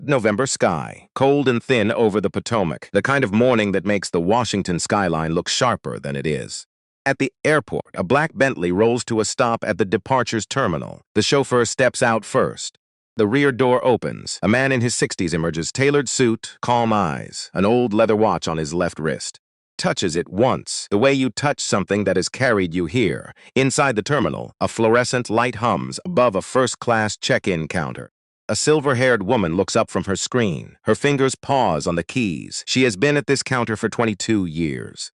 November sky, cold and thin over the Potomac, the kind of morning that makes the Washington skyline look sharper than it is. At the airport, a black Bentley rolls to a stop at the departures terminal. The chauffeur steps out first. The rear door opens. A man in his 60s emerges, tailored suit, calm eyes, an old leather watch on his left wrist. Touches it once, the way you touch something that has carried you here. Inside the terminal, a fluorescent light hums above a first-class check-in counter. A silver-haired woman looks up from her screen. Her fingers pause on the keys. She has been at this counter for 22 years.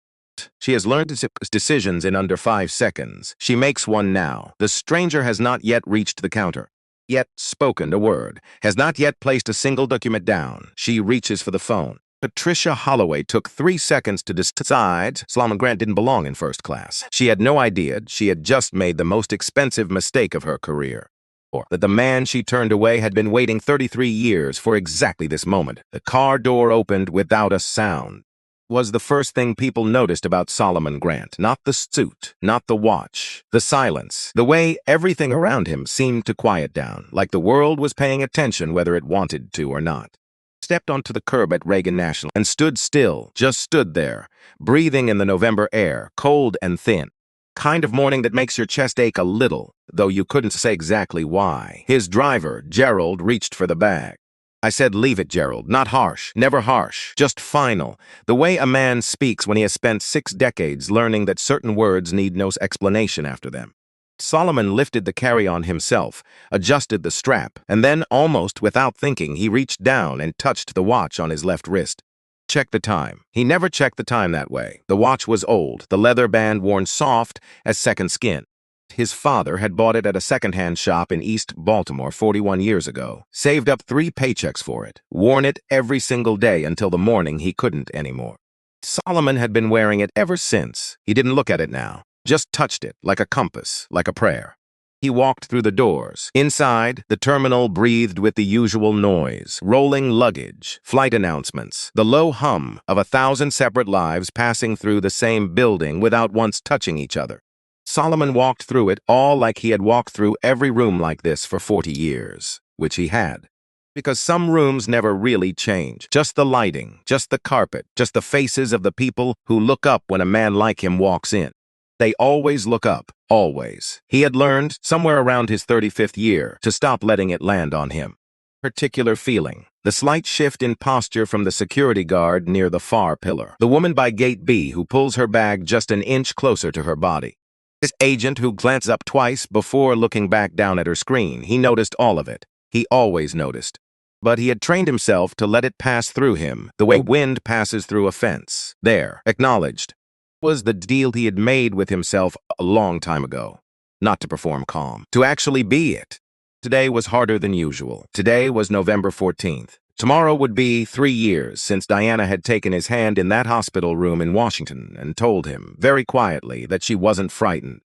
She has learned to make decisions in under 5 seconds. She makes one now. The stranger has not yet reached the counter, yet spoken a word, has not yet placed a single document down. She reaches for the phone. Patricia Holloway took 3 seconds to decide Solomon Grant didn't belong in first class. She had no idea she had just made the most expensive mistake of her career, or that the man she turned away had been waiting 33 years for exactly this moment. The car door opened without a sound. Was the first thing people noticed about Solomon Grant. Not the suit, not the watch, the silence, the way everything around him seemed to quiet down, like the world was paying attention whether it wanted to or not. Stepped onto the curb at Reagan National and stood still, just stood there, breathing in the November air, cold and thin. Kind of morning that makes your chest ache a little, though you couldn't say exactly why. His driver, Gerald, reached for the bag. I said, "Leave it, Gerald. Not harsh, never harsh, just final. The way a man speaks when he has spent 6 decades learning that certain words need no explanation after them." Solomon lifted the carry-on himself, adjusted the strap, and then, almost without thinking, he reached down and touched the watch on his left wrist. Check the time. He never checked the time that way. The watch was old, the leather band worn soft as second skin. His father had bought it at a second-hand shop in East Baltimore 41 years ago, saved up 3 paychecks for it, worn it every single day until the morning he couldn't anymore. Solomon had been wearing it ever since. He didn't look at it now, just touched it like a compass, like a prayer. He walked through the doors. Inside, the terminal breathed with the usual noise, rolling luggage, flight announcements, the low hum of 1,000 separate lives passing through the same building without once touching each other. Solomon walked through it all like he had walked through every room like this for 40 years, which he had. Because some rooms never really change. Just the lighting, just the carpet, just the faces of the people who look up when a man like him walks in. They always look up, always. He had learned, somewhere around his 35th year, to stop letting it land on him. Particular feeling. The slight shift in posture from the security guard near the far pillar. The woman by gate B who pulls her bag just an inch closer to her body. His agent who glanced up twice before looking back down at her screen. He noticed all of it. He always noticed. But he had trained himself to let it pass through him, the way wind passes through a fence. There, acknowledged. Was the deal he had made with himself a long time ago. Not to perform calm, to actually be it. Today was harder than usual. Today was November 14th. Tomorrow would be 3 years since Diana had taken his hand in that hospital room in Washington and told him, very quietly, that she wasn't frightened.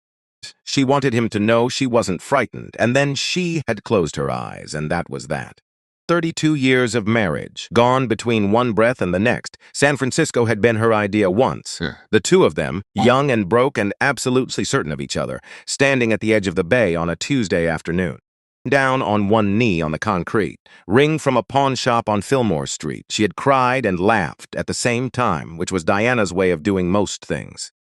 She wanted him to know she wasn't frightened, and then she had closed her eyes, and that was that. 32 years of marriage, gone between one breath and the next. San Francisco had been her idea once. The two of them, young and broke and absolutely certain of each other, standing at the edge of the bay on a Tuesday afternoon. Down on one knee on the concrete, ring from a pawn shop on Fillmore Street. She had cried and laughed at the same time, which was Diana's way of doing most things.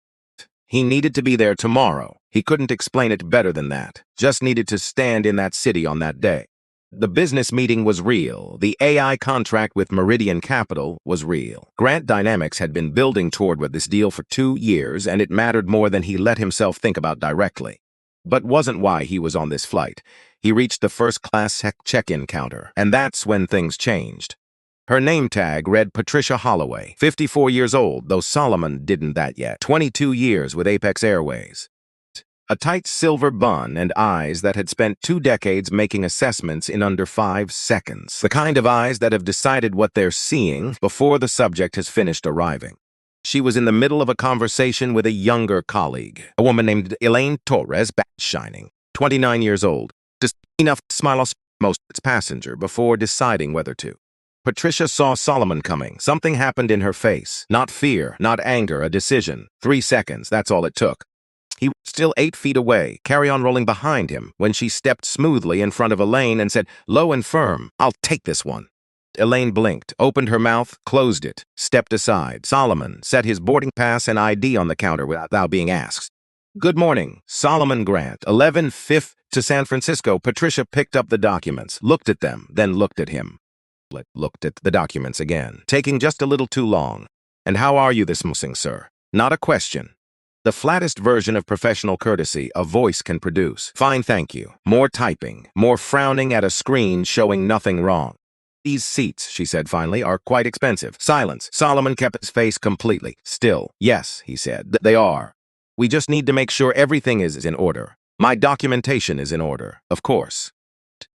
He needed to be there tomorrow. He couldn't explain it better than that. Just needed to stand in that city on that day. The business meeting was real. The AI contract with Meridian Capital was real. Grant Dynamics had been building toward with this deal for 2 years, and it mattered more than he let himself think about directly. But wasn't why he was on this flight. He reached the first-class check-in counter, and that's when things changed. Her name tag read Patricia Holloway, 54 years old, though Solomon didn't that yet. 22 years with Apex Airways. A tight silver bun and eyes that had spent 2 decades making assessments in under 5 seconds. The kind of eyes that have decided what they're seeing before the subject has finished arriving. She was in the middle of a conversation with a younger colleague, a woman named Elaine Torres, bat shining, 29 years old, just enough to smile at most its passenger before deciding whether to. Patricia saw Solomon coming. Something happened in her face. Not fear, not anger, a decision. 3 seconds, that's all it took. He was still 8 feet away, carry-on rolling behind him, when she stepped smoothly in front of Elaine and said, low and firm, "I'll take this one." Elaine blinked, opened her mouth, closed it, stepped aside. Solomon set his boarding pass and ID on the counter without being asked. Good morning, Solomon Grant, 11/5 to San Francisco. Patricia picked up the documents, looked at them, then looked at him. Looked at the documents again, taking just a little too long. And how are you this morning, sir? Not a question. The flattest version of professional courtesy a voice can produce. Fine, thank you. More typing, more frowning at a screen showing nothing wrong. These seats, she said finally, are quite expensive. Silence. Solomon kept his face completely still. Yes, he said, they are. We just need to make sure everything is in order. My documentation is in order, of course.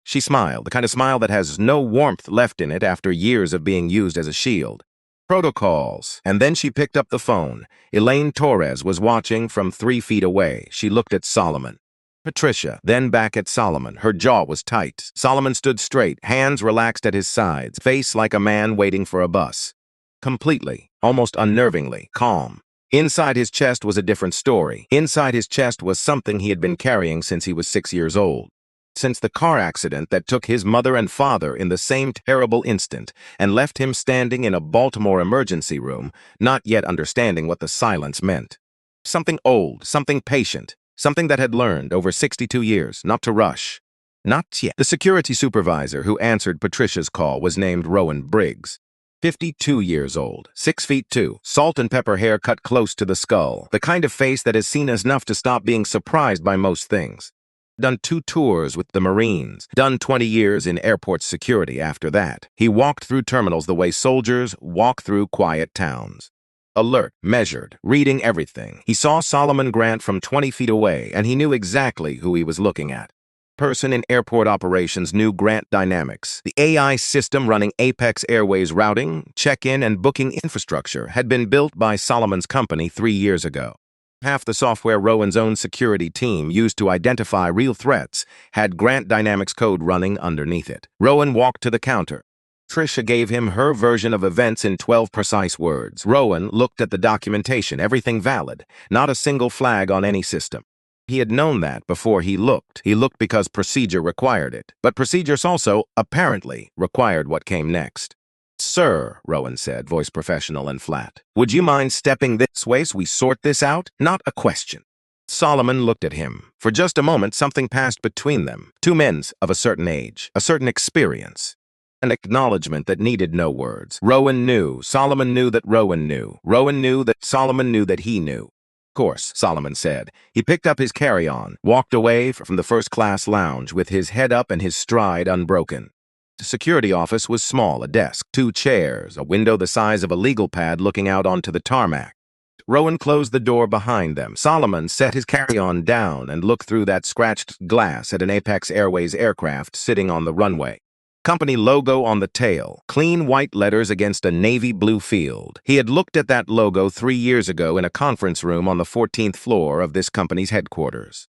She smiled, the kind of smile that has no warmth left in it after years of being used as a shield. Protocols. And then she picked up the phone. Elaine Torres was watching from 3 feet away. She looked at Solomon. Patricia, then back at Solomon. Her jaw was tight. Solomon stood straight, hands relaxed at his sides, face like a man waiting for a bus. Completely, almost unnervingly, calm. Inside his chest was a different story. Inside his chest was something he had been carrying since he was 6 years old. Since the car accident that took his mother and father in the same terrible instant and left him standing in a Baltimore emergency room, not yet understanding what the silence meant. Something old, something patient, something that had learned over 62 years not to rush. Not yet. The security supervisor who answered Patricia's call was named Rowan Briggs. 52 years old, 6'2", salt and pepper hair cut close to the skull, the kind of face that has seen enough to stop being surprised by most things. Done 2 tours with the Marines, done 20 years in airport security after that. He walked through terminals the way soldiers walk through quiet towns. Alert, measured, reading everything. He saw Solomon Grant from 20 feet away, and he knew exactly who he was looking at. Person in airport operations knew Grant Dynamics. The AI system running Apex Airways routing, check-in, and booking infrastructure had been built by Solomon's company 3 years ago. Half the software Rowan's own security team used to identify real threats had Grant Dynamics code running underneath it. Rowan walked to the counter. Tricia gave him her version of events in 12 precise words. Rowan looked at the documentation, everything valid, not a single flag on any system. He had known that before he looked. He looked because procedure required it. But procedures also, apparently, required what came next. Sir, Rowan said, voice professional and flat, would you mind stepping this way so we sort this out? Not a question. Solomon looked at him. For just a moment, something passed between them. 2 men of a certain age, a certain experience. An acknowledgement that needed no words. Rowan knew. Solomon knew that Rowan knew. Rowan knew that Solomon knew that he knew. Of course, Solomon said. He picked up his carry-on, walked away from the first-class lounge with his head up and his stride unbroken. The security office was small, a desk, 2 chairs, a window the size of a legal pad looking out onto the tarmac. Rowan closed the door behind them. Solomon set his carry-on down and looked through that scratched glass at an Apex Airways aircraft sitting on the runway. Company logo on the tail, clean white letters against a navy blue field. He had looked at that logo 3 years ago in a conference room on the 14th floor of this company's headquarters.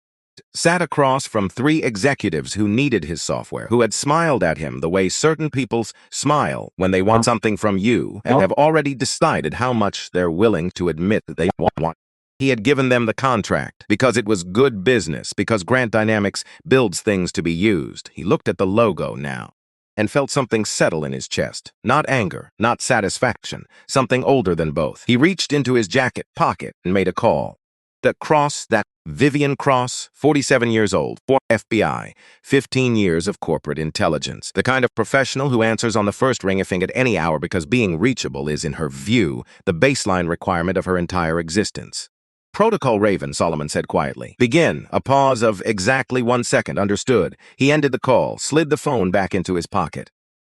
Sat across from 3 executives who needed his software, who had smiled at him the way certain people smile when they want something from you and have already decided how much they're willing to admit that they want. He had given them the contract because it was good business, because Grant Dynamics builds things to be used. He looked at the logo now and felt something settle in his chest. Not anger, not satisfaction, something older than both. He reached into his jacket pocket and made a call. That Vivian Cross, 47 years old, for FBI, 15 years of corporate intelligence. The kind of professional who answers on the first ring if at any hour because being reachable is, in her view, the baseline requirement of her entire existence. Protocol Raven, Solomon said quietly. Begin. A pause of exactly 1 second. Understood. He ended the call, slid the phone back into his pocket.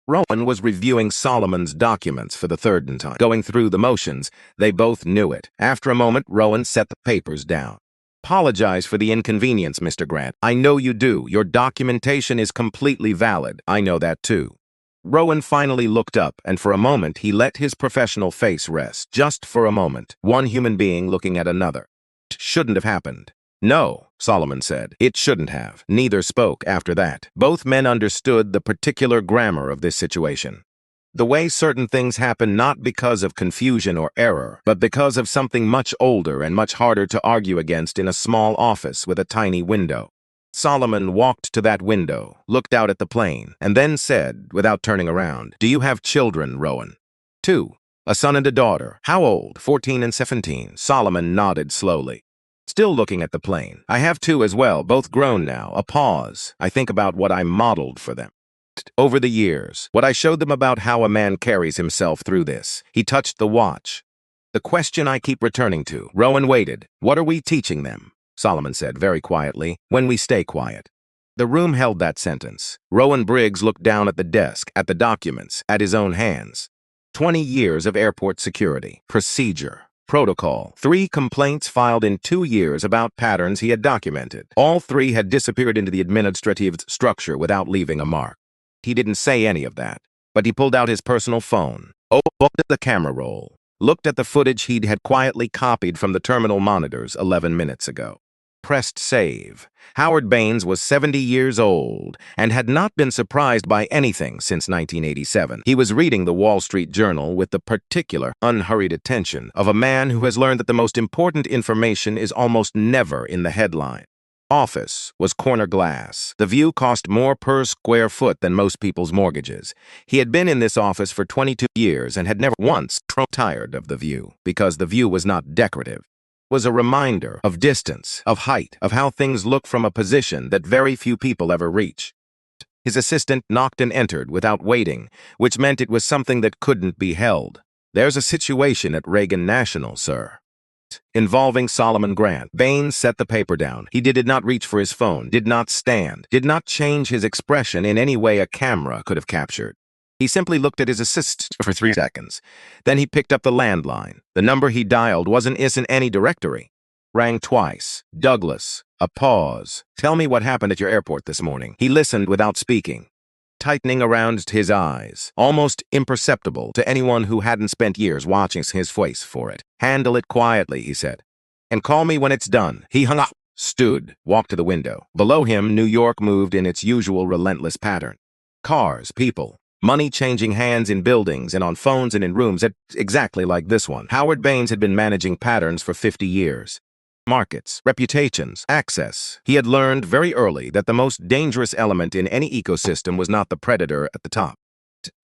Rowan was reviewing Solomon's documents for the 3rd time. Going through the motions, they both knew it. After a moment, Rowan set the papers down. Apologize for the inconvenience, Mr. Grant. I know you do. Your documentation is completely valid. I know that too. Rowan finally looked up, and for a moment he let his professional face rest. Just for a moment. One human being looking at another. It shouldn't have happened. No, Solomon said. It shouldn't have. Neither spoke after that. Both men understood the particular grammar of this situation. The way certain things happen not because of confusion or error, but because of something much older and much harder to argue against in a small office with a tiny window. Solomon walked to that window, looked out at the plane, and then said, without turning around, "Do you have children, Rowan?" "Two. A son and a daughter." "How old?" "14 and 17. Solomon nodded slowly, still looking at the plane. "I have two as well, both grown now." A pause. "I think about what I modeled for them over the years, what I showed them about how a man carries himself through this." He touched the watch. "The question I keep returning to." Rowan waited. "What are we teaching them?" Solomon said very quietly, "When we stay quiet." The room held that sentence. Rowan Briggs looked down at the desk, at the documents, at his own hands. 20 years of airport security, procedure, protocol. 3 complaints filed in 2 years about patterns he had documented. All 3 had disappeared into the administrative structure without leaving a mark. He didn't say any of that, but he pulled out his personal phone, opened the camera roll, looked at the footage he had quietly copied from the terminal monitors 11 minutes ago. Pressed save. Howard Baines was 70 years old and had not been surprised by anything since 1987. He was reading the Wall Street Journal with the particular, unhurried attention of a man who has learned that the most important information is almost never in the headline. Office was corner glass. The view cost more per square foot than most people's mortgages. He had been in this office for 22 years and had never once grown tired of the view, because the view was not decorative. Was a reminder of distance, of height, of how things look from a position that very few people ever reach. His assistant knocked and entered without waiting, which meant it was something that couldn't be held. "There's a situation at Reagan National, sir." Involving Solomon Grant. Baines set the paper down. He did not reach for his phone, did not stand, did not change his expression in any way a camera could have captured. He simply looked at his assistant for 3 seconds. Then he picked up the landline. The number he dialed wasn't in any directory. Rang twice. Douglas. A pause. "Tell me what happened at your airport this morning." He listened without speaking, tightening around his eyes, almost imperceptible to anyone who hadn't spent years watching his face for it. "Handle it quietly," he said. "And call me when it's done." He hung up, stood, walked to the window. Below him, New York moved in its usual relentless pattern. Cars, people, money changing hands in buildings and on phones and in rooms exactly like this one. Howard Baines had been managing patterns for 50 years. Markets, reputations, access. He had learned very early that the most dangerous element in any ecosystem was not the predator at the top.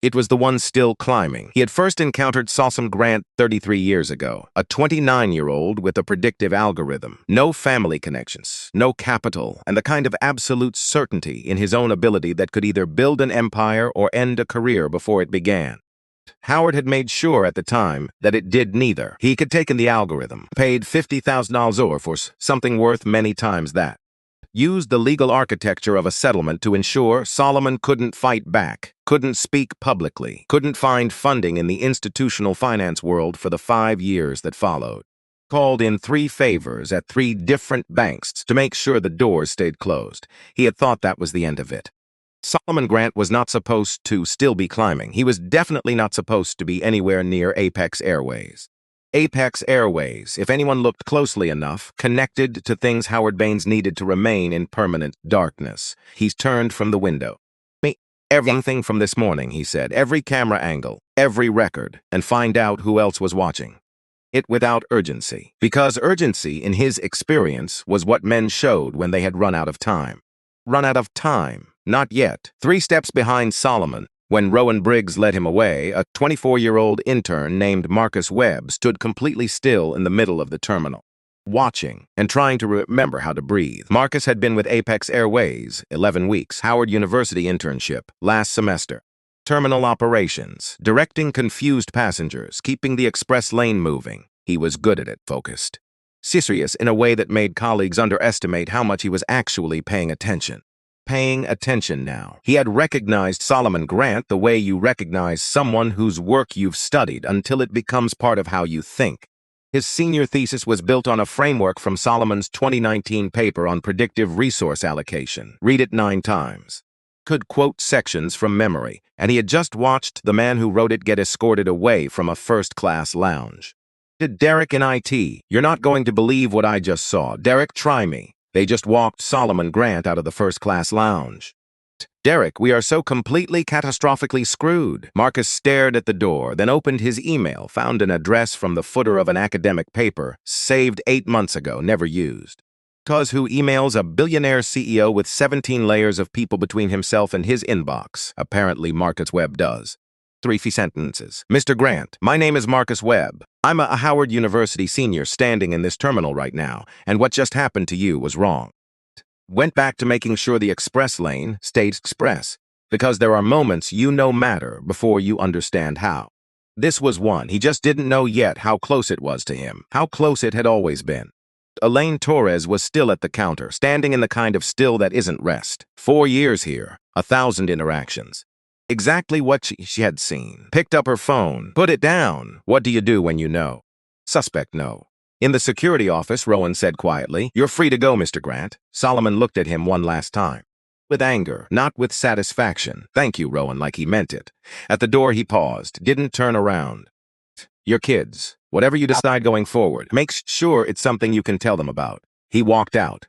It was the one still climbing. He had first encountered Solomon Grant 33 years ago, a 29-year-old with a predictive algorithm. No family connections, no capital, and the kind of absolute certainty in his own ability that could either build an empire or end a career before it began. Howard had made sure at the time that it did neither. He had taken the algorithm, paid $50,000 for something worth many times that, used the legal architecture of a settlement to ensure Solomon couldn't fight back, couldn't speak publicly, couldn't find funding in the institutional finance world for the 5 years that followed. Called in 3 favors at 3 different banks to make sure the doors stayed closed. He had thought that was the end of it. Solomon Grant was not supposed to still be climbing. He was definitely not supposed to be anywhere near Apex Airways. Apex Airways, if anyone looked closely enough, connected to things Howard Baines needed to remain in permanent darkness. He turned from the window. "Everything from this morning," he said, "every camera angle, every record, and find out who else was watching." It without urgency, because urgency, in his experience, was what men showed when they had run out of time. Run out of time? Not yet. 3 steps behind Solomon, when Rowan Briggs led him away, a 24-year-old intern named Marcus Webb stood completely still in the middle of the terminal, watching and trying to remember how to breathe. Marcus had been with Apex Airways 11 weeks, Howard University internship, last semester. Terminal operations, directing confused passengers, keeping the express lane moving. He was good at it, focused. Serious in a way that made colleagues underestimate how much he was actually paying attention. Paying attention now. He had recognized Solomon Grant the way you recognize someone whose work you've studied until it becomes part of how you think. His senior thesis was built on a framework from Solomon's 2019 paper on predictive resource allocation. Read it 9 times. Could quote sections from memory, and he had just watched the man who wrote it get escorted away from a first-class lounge. To Derek in IT, "You're not going to believe what I just saw. Derek, try me. They just walked Solomon Grant out of the first-class lounge." "Derek, we are so completely catastrophically screwed." Marcus stared at the door, then opened his email, found an address from the footer of an academic paper, saved 8 months ago, never used. Cause who emails a billionaire CEO with 17 layers of people between himself and his inbox. Apparently Marcus Webb does. 3 sentences. Mr. Grant, my name is Marcus Webb. I'm a Howard University senior standing in this terminal right now, and what just happened to you was wrong. Went back to making sure the express lane stayed express, because there are moments you know matter before you understand how. This was one. He just didn't know yet how close it was to him, how close it had always been. Elaine Torres was still at the counter, standing in the kind of still that isn't rest. 4 years here, 1,000 interactions. Exactly what she had seen. Picked up her phone. Put it down. What do you do when you know? Suspect no. In the security office, Rowan said quietly, "You're free to go, Mr. Grant." Solomon looked at him one last time. With anger, not with satisfaction. "Thank you, Rowan," like he meant it. At the door he paused, didn't turn around. "Your kids. Whatever you decide going forward, make sure it's something you can tell them about." He walked out.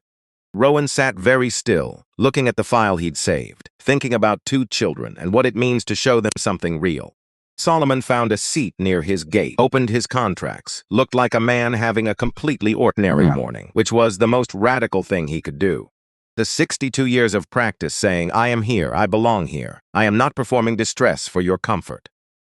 Rowan sat very still, looking at the file he'd saved, thinking about 2 children and what it means to show them something real. Solomon found a seat near his gate, opened his contracts, looked like a man having a completely ordinary morning, which was the most radical thing he could do. The 62 years of practice saying, "I am here, I belong here, I am not performing distress for your comfort."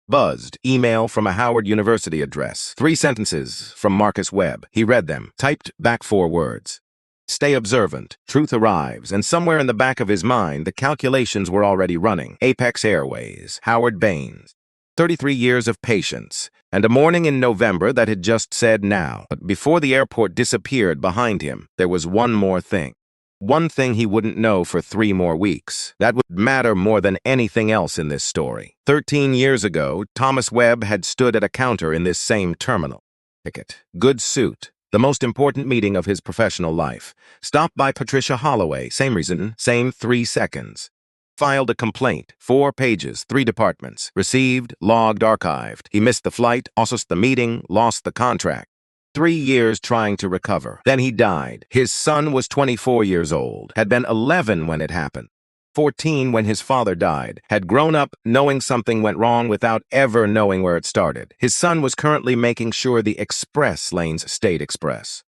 Buzzed, email from a Howard University address. 3 sentences from Marcus Webb. He read them, typed back 4 words. Stay observant. Truth arrives, and somewhere in the back of his mind, the calculations were already running. Apex Airways, Howard Baines. 33 years of patience, and a morning in November that had just said now. But before the airport disappeared behind him, there was one more thing. One thing he wouldn't know for 3 more weeks. That would matter more than anything else in this story. 13 years ago, Thomas Webb had stood at a counter in this same terminal. Ticket. Good suit. The most important meeting of his professional life. Stopped by Patricia Holloway. Same reason, same 3 seconds. Filed a complaint. 4 pages, 3 departments. Received, logged, archived. He missed the flight, also the meeting, lost the contract. 3 years trying to recover. Then he died. His son was 24 years old, had been 11 when it happened. 14 when his father died, had grown up knowing something went wrong without ever knowing where it started. His son was currently making sure the express lanes stayed express.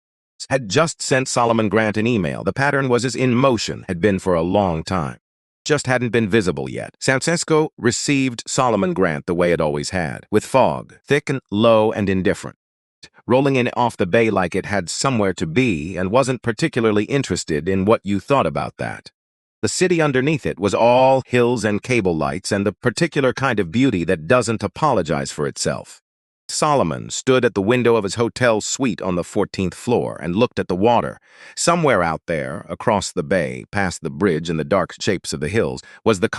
Had just sent Solomon Grant an email. The pattern was as in motion, had been for a long time. Just hadn't been visible yet. San Francisco received Solomon Grant the way it always had, with fog, thick and low and indifferent. Rolling in off the bay like it had somewhere to be and wasn't particularly interested in what you thought about that. The city underneath it was all hills and cable lights and the particular kind of beauty that doesn't apologize for itself. Solomon stood at the window of his hotel suite on the 14th floor and looked at the water. Somewhere out there, across the bay, past the bridge and the dark shapes of the hills, was the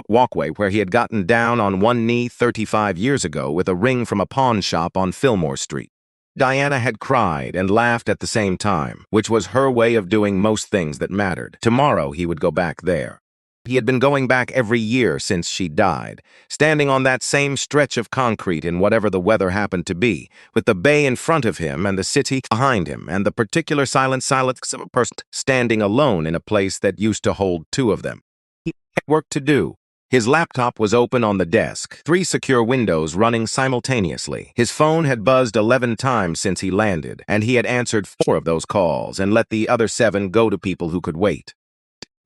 walkway where he had gotten down on one knee 35 years ago with a ring from a pawn shop on Fillmore Street. Diana had cried and laughed at the same time, which was her way of doing most things that mattered. Tomorrow he would go back there. He had been going back every year since she died, standing on that same stretch of concrete in whatever the weather happened to be, with the bay in front of him and the city behind him, and the particular silence of a person standing alone in a place that used to hold 2 of them. He had work to do. His laptop was open on the desk, 3 secure windows running simultaneously. His phone had buzzed 11 times since he landed, and he had answered 4 of those calls and let the other 7 go to people who could wait.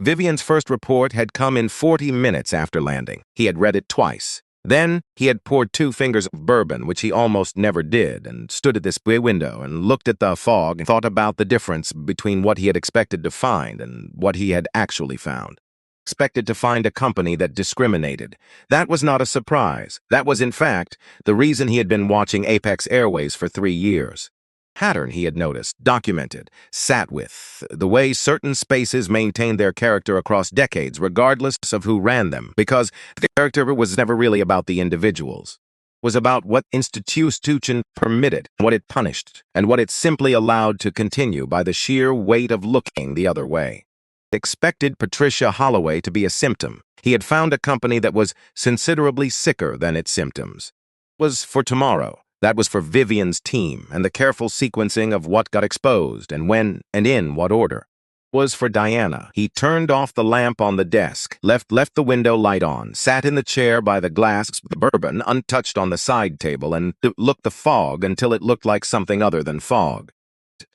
Vivian's first report had come in 40 minutes after landing. He had read it twice. Then he had poured 2 fingers of bourbon, which he almost never did, and stood at this window and looked at the fog and thought about the difference between what he had expected to find and what he had actually found. Expected to find a company that discriminated. That was not a surprise. That was, in fact, the reason he had been watching Apex Airways for 3 years. Pattern he had noticed, documented, sat with, the way certain spaces maintained their character across decades, regardless of who ran them, because the character was never really about the individuals. It was about what institution permitted, what it punished, and what it simply allowed to continue by the sheer weight of looking the other way. Expected Patricia Holloway to be a symptom. He had found a company that was considerably sicker than its symptoms. It was for tomorrow. That was for Vivian's team and the careful sequencing of what got exposed and when and in what order. It was for Diana. He turned off the lamp on the desk, left the window light on, sat in the chair by the glass, the bourbon untouched on the side table, and looked the fog until it looked like something other than fog.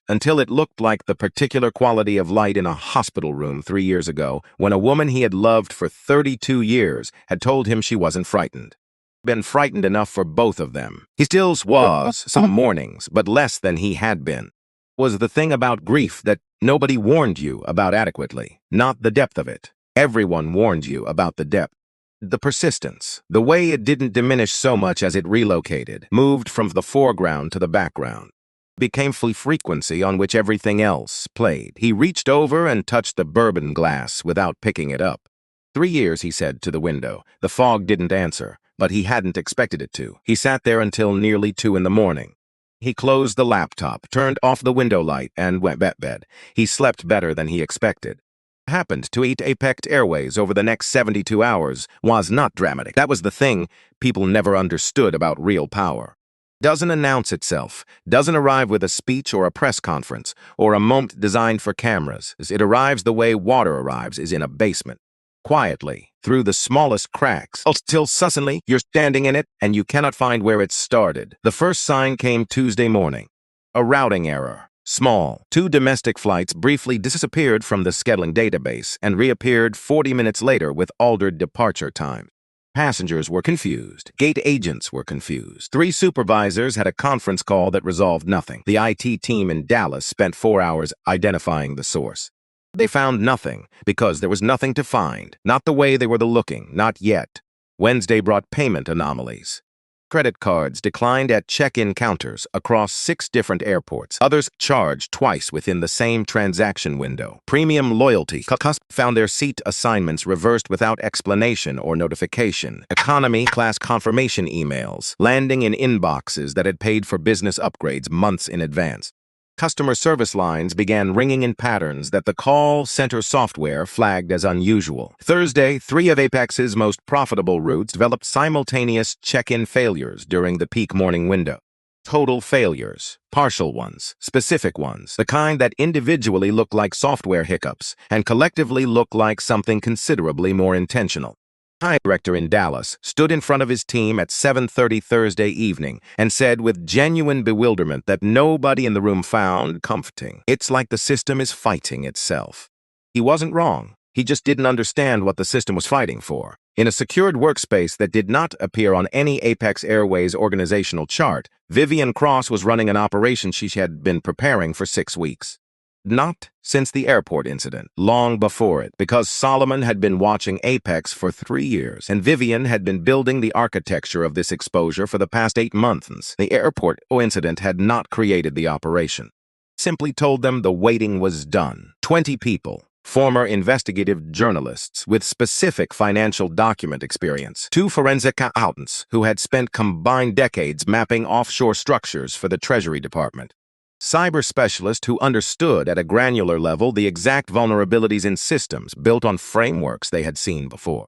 until it looked like the particular quality of light in a hospital room 3 years ago when a woman he had loved for 32 years had told him she wasn't frightened. Been frightened enough for both of them. He still was some mornings, but less than he had been. Was the thing about grief that nobody warned you about adequately, not the depth of it. Everyone warned you about the depth. The persistence, the way it didn't diminish so much as it relocated, moved from the foreground to the background, became full frequency on which everything else played. He reached over and touched the bourbon glass without picking it up. 3 years, he said to the window. The fog didn't answer, but he hadn't expected it to. He sat there until nearly 2 in the morning. He closed the laptop, turned off the window light, and went to bed. He slept better than he expected. What happened to Apex Airways over the next 72 hours was not dramatic. That was the thing people never understood about real power. Doesn't announce itself, doesn't arrive with a speech or a press conference, or a moment designed for cameras. It arrives the way water arrives, is in a basement. Quietly, through the smallest cracks, till suddenly you're standing in it and you cannot find where it started. The first sign came Tuesday morning. A routing error. Small. 2 domestic flights briefly disappeared from the scheduling database and reappeared 40 minutes later with altered departure time. Passengers were confused. Gate agents were confused. 3 supervisors had a conference call that resolved nothing. The IT team in Dallas spent 4 hours identifying the source. They found nothing, because there was nothing to find. Not the way they were looking, not yet. Wednesday brought payment anomalies. Credit cards declined at check-in counters across 6 different airports. Others charged twice within the same transaction window. Premium loyalty customers found their seat assignments reversed without explanation or notification. Economy class confirmation emails landing in inboxes that had paid for business upgrades months in advance. Customer service lines began ringing in patterns that the call center software flagged as unusual. Thursday, 3 of Apex's most profitable routes developed simultaneous check-in failures during the peak morning window. Total failures, partial ones, specific ones, the kind that individually look like software hiccups and collectively look like something considerably more intentional. The director in Dallas stood in front of his team at 7:30 Thursday evening and said with genuine bewilderment that nobody in the room found comforting. It's like the system is fighting itself. He wasn't wrong. He just didn't understand what the system was fighting for. In a secured workspace that did not appear on any Apex Airways organizational chart, Vivian Cross was running an operation she had been preparing for 6 weeks. Not since the airport incident, long before it, because Solomon had been watching Apex for 3 years, and Vivian had been building the architecture of this exposure for the past 8 months. The airport incident had not created the operation. Simply told them the waiting was done. 20 people, former investigative journalists with specific financial document experience, 2 forensic accountants who had spent combined decades mapping offshore structures for the Treasury Department, cyber specialists who understood at a granular level the exact vulnerabilities in systems built on frameworks they had seen before,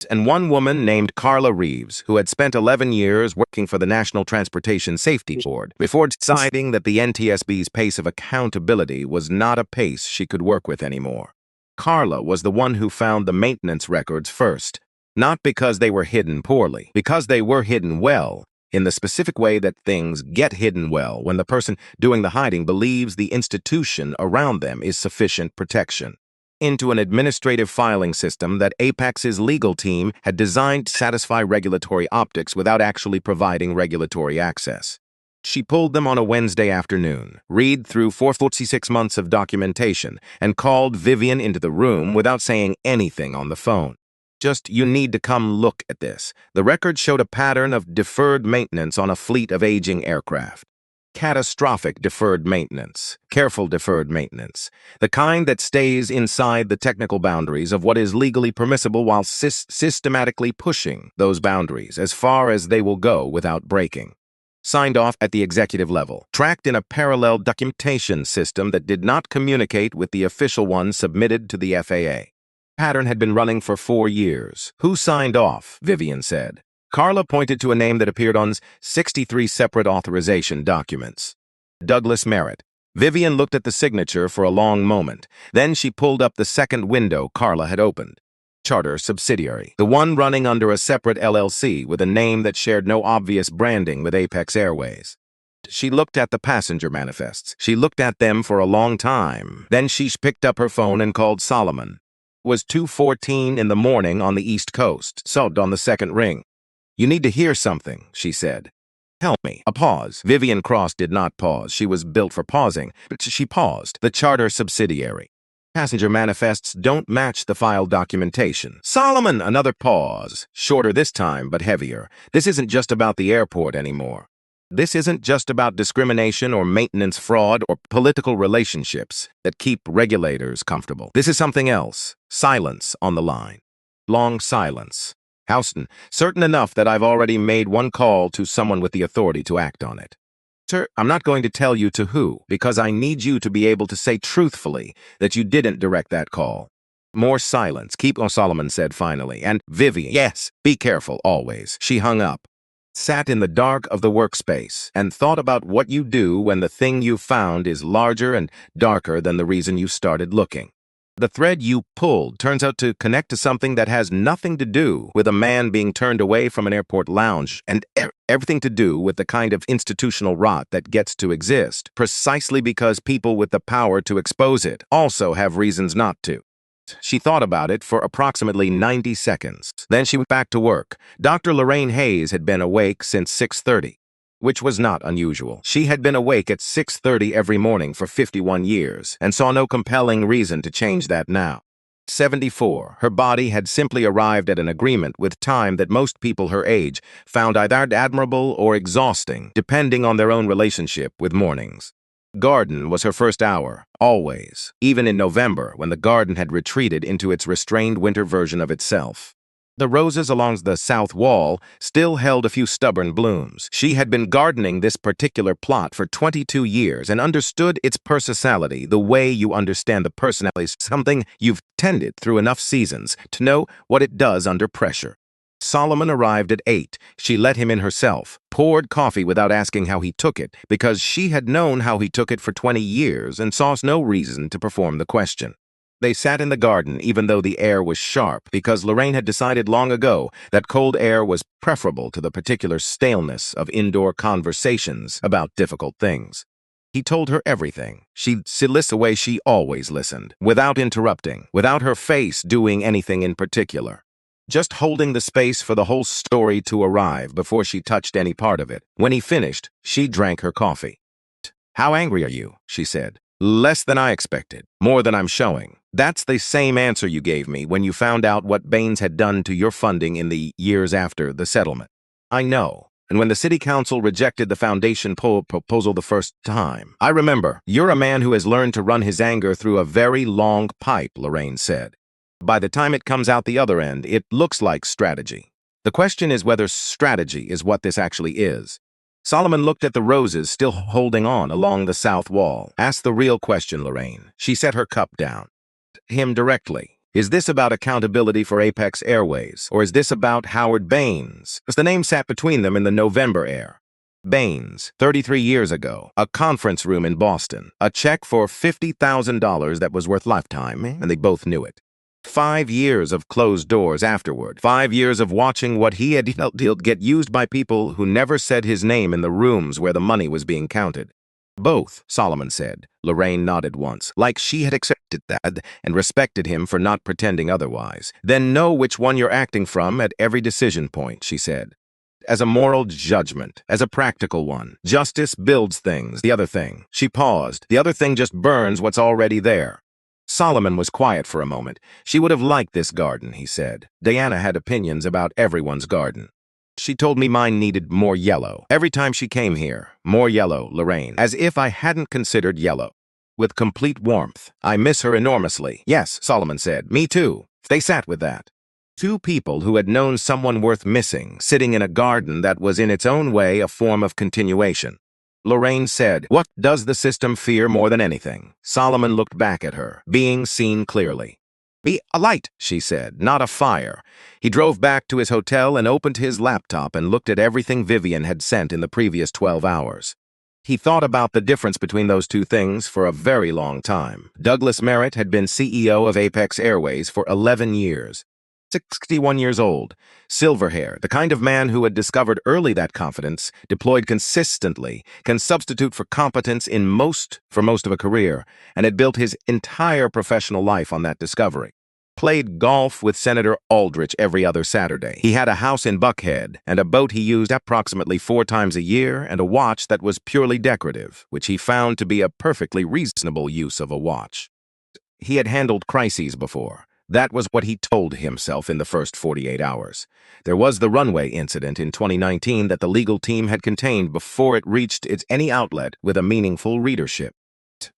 and 1 woman named Carla Reeves, who had spent 11 years working for the National Transportation Safety Board before deciding that the NTSB's pace of accountability was not a pace she could work with anymore. Carla was the one who found the maintenance records first, not because they were hidden poorly, because they were hidden well, in the specific way that things get hidden well when the person doing the hiding believes the institution around them is sufficient protection. Into an administrative filing system that Apex's legal team had designed to satisfy regulatory optics without actually providing regulatory access. She pulled them on a Wednesday afternoon, read through 446 months of documentation, and called Vivian into the room without saying anything on the phone. Just, you need to come look at this. The record showed a pattern of deferred maintenance on a fleet of aging aircraft. Catastrophic deferred maintenance, careful deferred maintenance, the kind that stays inside the technical boundaries of what is legally permissible while systematically pushing those boundaries as far as they will go without breaking. Signed off at the executive level, tracked in a parallel documentation system that did not communicate with the official one submitted to the FAA. Pattern had been running for 4 years. Who signed off? Vivian said. Carla pointed to a name that appeared on 63 separate authorization documents. Douglas Merritt. Vivian looked at the signature for a long moment. Then she pulled up the second window Carla had opened. Charter subsidiary, the one running under a separate LLC with a name that shared no obvious branding with Apex Airways. She looked at the passenger manifests. She looked at them for a long time. Then she picked up her phone and called Solomon. It was 2:14 in the morning on the East Coast, sobbed on the second ring. "You need to hear something," she said. "Tell me." A pause. Vivian Cross did not pause. She was built for pausing, but she paused. The charter subsidiary. Passenger manifests don't match the file documentation. Solomon! Another pause. Shorter this time, but heavier. This isn't just about the airport anymore. This isn't just about discrimination or maintenance fraud or political relationships that keep regulators comfortable. This is something else. Silence on the line. Long silence. Houston, certain enough that I've already made one call to someone with the authority to act on it. Sir, I'm not going to tell you to who, because I need you to be able to say truthfully that you didn't direct that call. More silence. Keep on, Solomon said finally. And Vivian, yes, be careful, always. She hung up. Sat in the dark of the workspace and thought about what you do when the thing you found is larger and darker than the reason you started looking. The thread you pulled turns out to connect to something that has nothing to do with a man being turned away from an airport lounge and everything to do with the kind of institutional rot that gets to exist precisely because people with the power to expose it also have reasons not to. She thought about it for approximately 90 seconds. Then she went back to work. Dr. Lorraine Hayes had been awake since 6:30. Which was not unusual. She had been awake at 6:30 every morning for 51 years and saw no compelling reason to change that now. 74, her body had simply arrived at an agreement with time that most people her age found either admirable or exhausting, depending on their own relationship with mornings. Garden was her first hour, always, even in November when the garden had retreated into its restrained winter version of itself. The roses along the south wall still held a few stubborn blooms. She had been gardening this particular plot for 22 years and understood its personality the way you understand the personality of something you've tended through enough seasons to know what it does under pressure. Solomon arrived at 8. She let him in herself, poured coffee without asking how he took it, because she had known how he took it for 20 years and saw no reason to perform the question. They sat in the garden even though the air was sharp, because Lorraine had decided long ago that cold air was preferable to the particular staleness of indoor conversations about difficult things. He told her everything. She'd listen the way she always listened, without interrupting, without her face doing anything in particular. Just holding the space for the whole story to arrive before she touched any part of it. When he finished, she drank her coffee. "How angry are you?" she said. "Less than I expected. More than I'm showing. That's the same answer you gave me when you found out what Baines had done to your funding in the years after the settlement. I know. And when the city council rejected the foundation proposal the first time. I remember. You're a man who has learned to run his anger through a very long pipe," Lorraine said. "By the time it comes out the other end, it looks like strategy. The question is whether strategy is what this actually is." Solomon looked at the roses still holding on along the south wall. "Ask the real question, Lorraine." She set her cup down. Him directly. "Is this about accountability for Apex Airways, or is this about Howard Baines?" As the name sat between them in the November air. Baines, 33 years ago, a conference room in Boston, a check for $50,000 that was worth lifetime, and they both knew it. 5 years of closed doors afterward. 5 years of watching what he had dealt get used by people who never said his name in the rooms where the money was being counted. "Both," Solomon said. Lorraine nodded once, like she had accepted that and respected him for not pretending otherwise. "Then know which one you're acting from at every decision point," she said. "As a moral judgment, as a practical one. Justice builds things. The other thing." She paused. "The other thing just burns what's already there." Solomon was quiet for a moment. "She would have liked this garden," he said. "Diana had opinions about everyone's garden. She told me mine needed more yellow. Every time she came here. More yellow, Lorraine. As if I hadn't considered yellow." With complete warmth. "I miss her enormously." "Yes," Solomon said. "Me too." They sat with that. Two people who had known someone worth missing, sitting in a garden that was in its own way a form of continuation. Lorraine said, "What does the system fear more than anything?" Solomon looked back at her, being seen clearly. "Be a light," she said, "not a fire." He drove back to his hotel and opened his laptop and looked at everything Vivian had sent in the previous 12 hours. He thought about the difference between those two things for a very long time. Douglas Merritt had been CEO of Apex Airways for 11 years. 61 years old, silver hair, the kind of man who had discovered early that confidence, deployed consistently, can substitute for competence for most of a career, and had built his entire professional life on that discovery. Played golf with Senator Aldrich every other Saturday. He had a house in Buckhead and a boat he used approximately 4 times a year and a watch that was purely decorative, which he found to be a perfectly reasonable use of a watch. He had handled crises before. That was what he told himself in the first 48 hours. There was the runway incident in 2019 that the legal team had contained before it reached any outlet with a meaningful readership.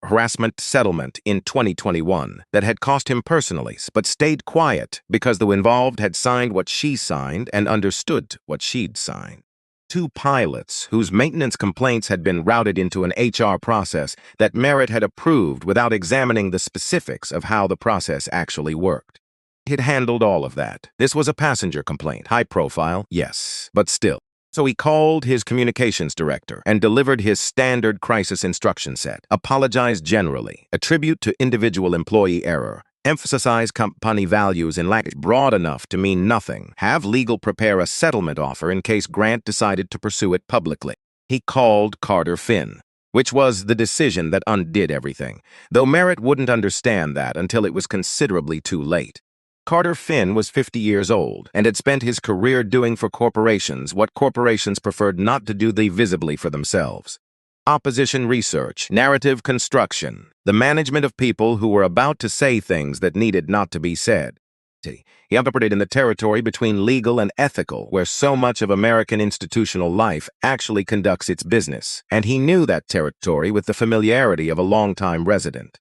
Harassment settlement in 2021 that had cost him personally, but stayed quiet because the involved had signed what she signed and understood what she'd signed. 2 pilots whose maintenance complaints had been routed into an HR process that Merritt had approved without examining the specifics of how the process actually worked. He'd handled all of that. This was a passenger complaint, high profile, yes, but still. So he called his communications director and delivered his standard crisis instruction set, apologized generally, attribute to individual employee error, emphasize company values in language broad enough to mean nothing, have legal prepare a settlement offer in case Grant decided to pursue it publicly. He called Carter Finn, which was the decision that undid everything, though Merritt wouldn't understand that until it was considerably too late. Carter Finn was 50 years old and had spent his career doing for corporations what corporations preferred not to do visibly for themselves. Opposition research, narrative construction, the management of people who were about to say things that needed not to be said. He operated in the territory between legal and ethical, where so much of American institutional life actually conducts its business, and he knew that territory with the familiarity of a longtime resident.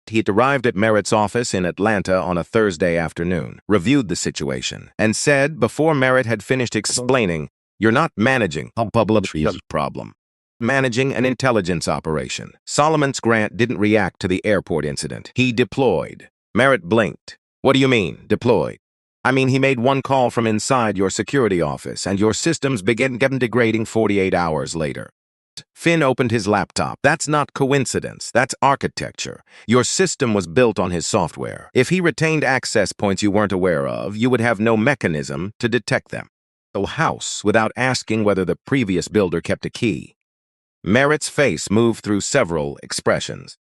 He had arrived at Merritt's office in Atlanta on a Thursday afternoon, reviewed the situation, and said, before Merritt had finished explaining, "You're not managing a public problem. Managing an intelligence operation." Solomon Grant didn't react to the airport incident. He deployed. Merritt blinked. "What do you mean, deployed?" "I mean, he made one call from inside your security office, and your systems began degrading 48 hours later." Finn opened his laptop. "That's not coincidence. That's architecture. Your system was built on his software. If he retained access points you weren't aware of, you would have no mechanism to detect them. The house, without asking whether the previous builder kept a key." Merritt's face moved through several expressions.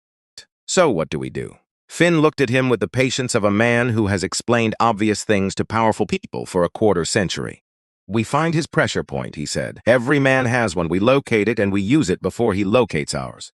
"So what do we do?" Finn looked at him with the patience of a man who has explained obvious things to powerful people for a quarter century. "We find his pressure point," he said. "Every man has one. We locate it and we use it before he locates ours."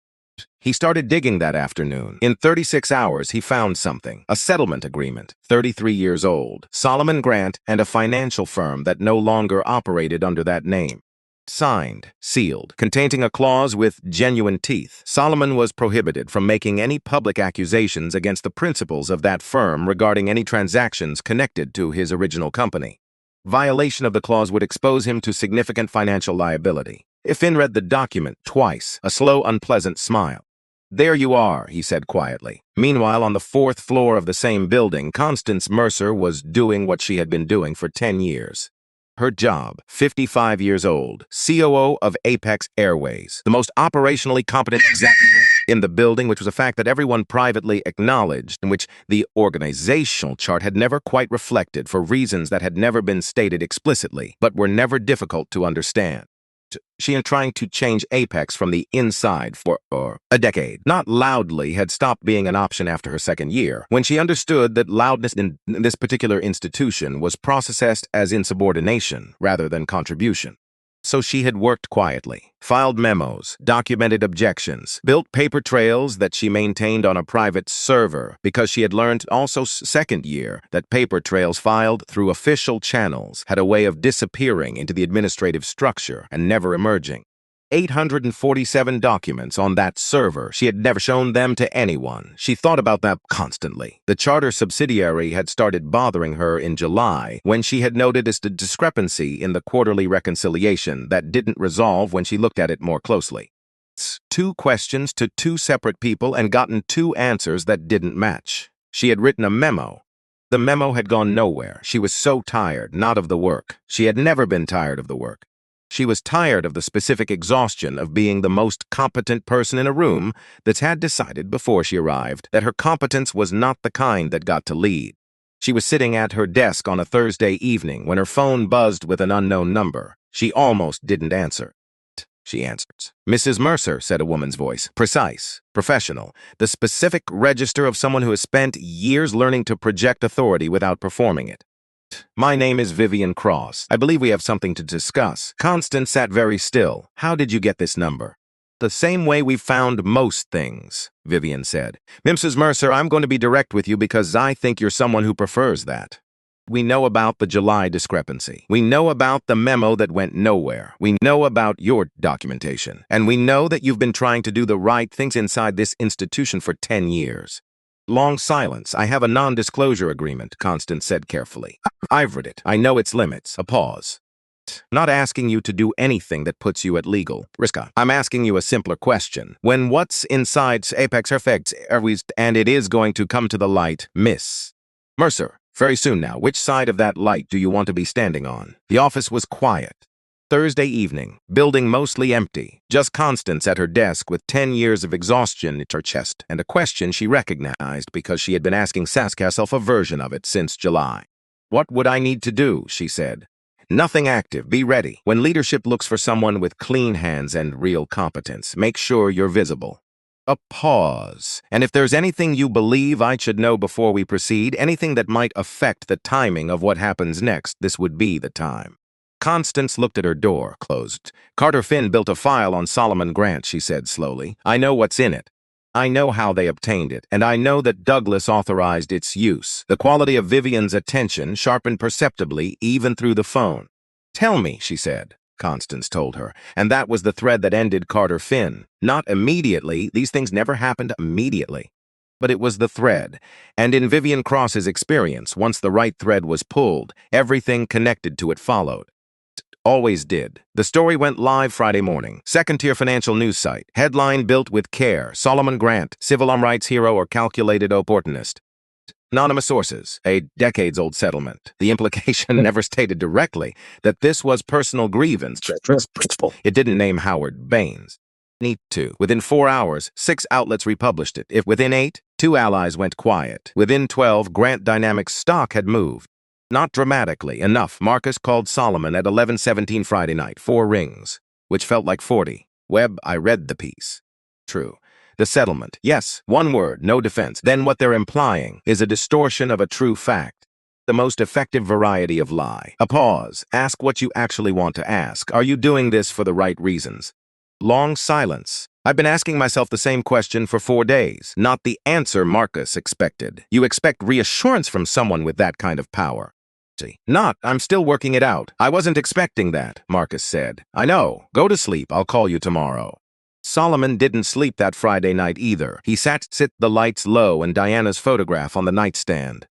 He started digging that afternoon. In 36 hours, he found something. A settlement agreement, 33 years old, Solomon Grant and a financial firm that no longer operated under that name. Signed, sealed, containing a clause with genuine teeth. Solomon was prohibited from making any public accusations against the principals of that firm regarding any transactions connected to his original company. Violation of the clause would expose him to significant financial liability. Finn read the document twice, a slow, unpleasant smile. "There you are," he said quietly. Meanwhile, on the 4th floor of the same building, Constance Mercer was doing what she had been doing for 10 years. Her job, 55 years old, COO of Apex Airways, the most operationally competent executive in the building, which was a fact that everyone privately acknowledged, and which the organizational chart had never quite reflected for reasons that had never been stated explicitly, but were never difficult to understand. She had trying to change Apex from the inside for a decade. Not loudly had stopped being an option after her second year, when she understood that loudness in this particular institution was processed as insubordination rather than contribution. So she had worked quietly, filed memos, documented objections, built paper trails that she maintained on a private server because she had learned also second year that paper trails filed through official channels had a way of disappearing into the administrative structure and never emerging. 847 documents on that server. She had never shown them to anyone. She thought about that constantly. The charter subsidiary had started bothering her in July when she had noticed a discrepancy in the quarterly reconciliation that didn't resolve when she looked at it more closely. 2 questions to 2 separate people and gotten 2 answers that didn't match. She had written a memo. The memo had gone nowhere. She was so tired, not of the work. She had never been tired of the work. She was tired of the specific exhaustion of being the most competent person in a room that had decided before she arrived that her competence was not the kind that got to lead. She was sitting at her desk on a Thursday evening when her phone buzzed with an unknown number. She almost didn't answer. She answered. "Mrs. Mercer," said a woman's voice. Precise, professional, the specific register of someone who has spent years learning to project authority without performing it. "My name is Vivian Cross. I believe we have something to discuss." Constance sat very still. "How did you get this number?" "The same way we found most things," Vivian said. "Mrs. Mercer, I'm going to be direct with you because I think you're someone who prefers that. We know about the July discrepancy. We know about the memo that went nowhere. We know about your documentation. And we know that you've been trying to do the right things inside this institution for 10 years. Long silence. "I have a non-disclosure agreement," Constance said carefully. "I've read it. I know its limits." A pause. "Not asking you to do anything that puts you at legal risk. I'm asking you a simpler question. When what's inside Apex affects Airways and it is going to come to the light, Miss Mercer, very soon now, which side of that light do you want to be standing on?" The office was quiet. Thursday evening, building mostly empty, just Constance at her desk with 10 years of exhaustion at her chest and a question she recognized because she had been asking herself a version of it since July. "What would I need to do?" she said. "Nothing active. Be ready. When leadership looks for someone with clean hands and real competence, make sure you're visible." A pause. "And if there's anything you believe I should know before we proceed, anything that might affect the timing of what happens next, this would be the time." Constance looked at her door, closed. "Carter Finn built a file on Solomon Grant," she said slowly. "I know what's in it. I know how they obtained it, and I know that Douglas authorized its use. The quality of Vivian's attention sharpened perceptibly even through the phone." "Tell me," she said. Constance told her, and that was the thread that ended Carter Finn. Not immediately, these things never happened immediately. But it was the thread, and in Vivian Cross's experience, once the right thread was pulled, everything connected to it followed. Always did. The story went live Friday morning. Second-tier financial news site. Headline built with care. Solomon Grant, civil rights hero or calculated opportunist. Anonymous sources, a decades-old settlement. The implication never stated directly that this was personal grievance. It didn't name Howard Baines. Need to. Within 4 hours, 6 outlets republished it. If within 8, 2 allies went quiet. Within 12, Grant Dynamics stock had moved. Not dramatically enough. Marcus called Solomon at 11:17 Friday night. 4 rings, which felt like 40. Webb, I read the piece. True. The settlement. Yes, one word, no defense. Then what they're implying is a distortion of a true fact. The most effective variety of lie. A pause. Ask what you actually want to ask. Are you doing this for the right reasons? Long silence. I've been asking myself the same question for 4 days. Not the answer Marcus expected. You expect reassurance from someone with that kind of power. Not, I'm still working it out. I wasn't expecting that, Marcus said. I know. Go to sleep. I'll call you tomorrow. Solomon didn't sleep that Friday night either. He sat the lights low and Diana's photograph on the nightstand.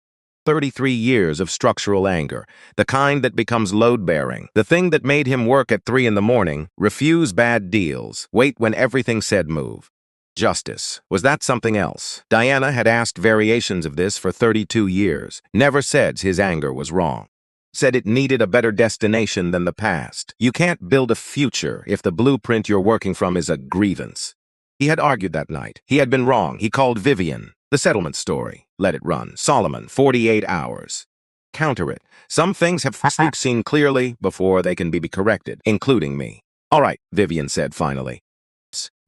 33 years of structural anger, the kind that becomes load-bearing, the thing that made him work at 3 in the morning, refuse bad deals, wait when everything said move. Justice. Was that something else? Diana had asked variations of this for 32 years, never said his anger was wrong. Said it needed a better destination than the past. You can't build a future if the blueprint you're working from is a grievance. He had argued that night. He had been wrong. He called Vivian. The settlement story. Let it run. Solomon, 48 hours. Counter it. Some things have seen clearly before they can be corrected, including me. All right, Vivian said finally.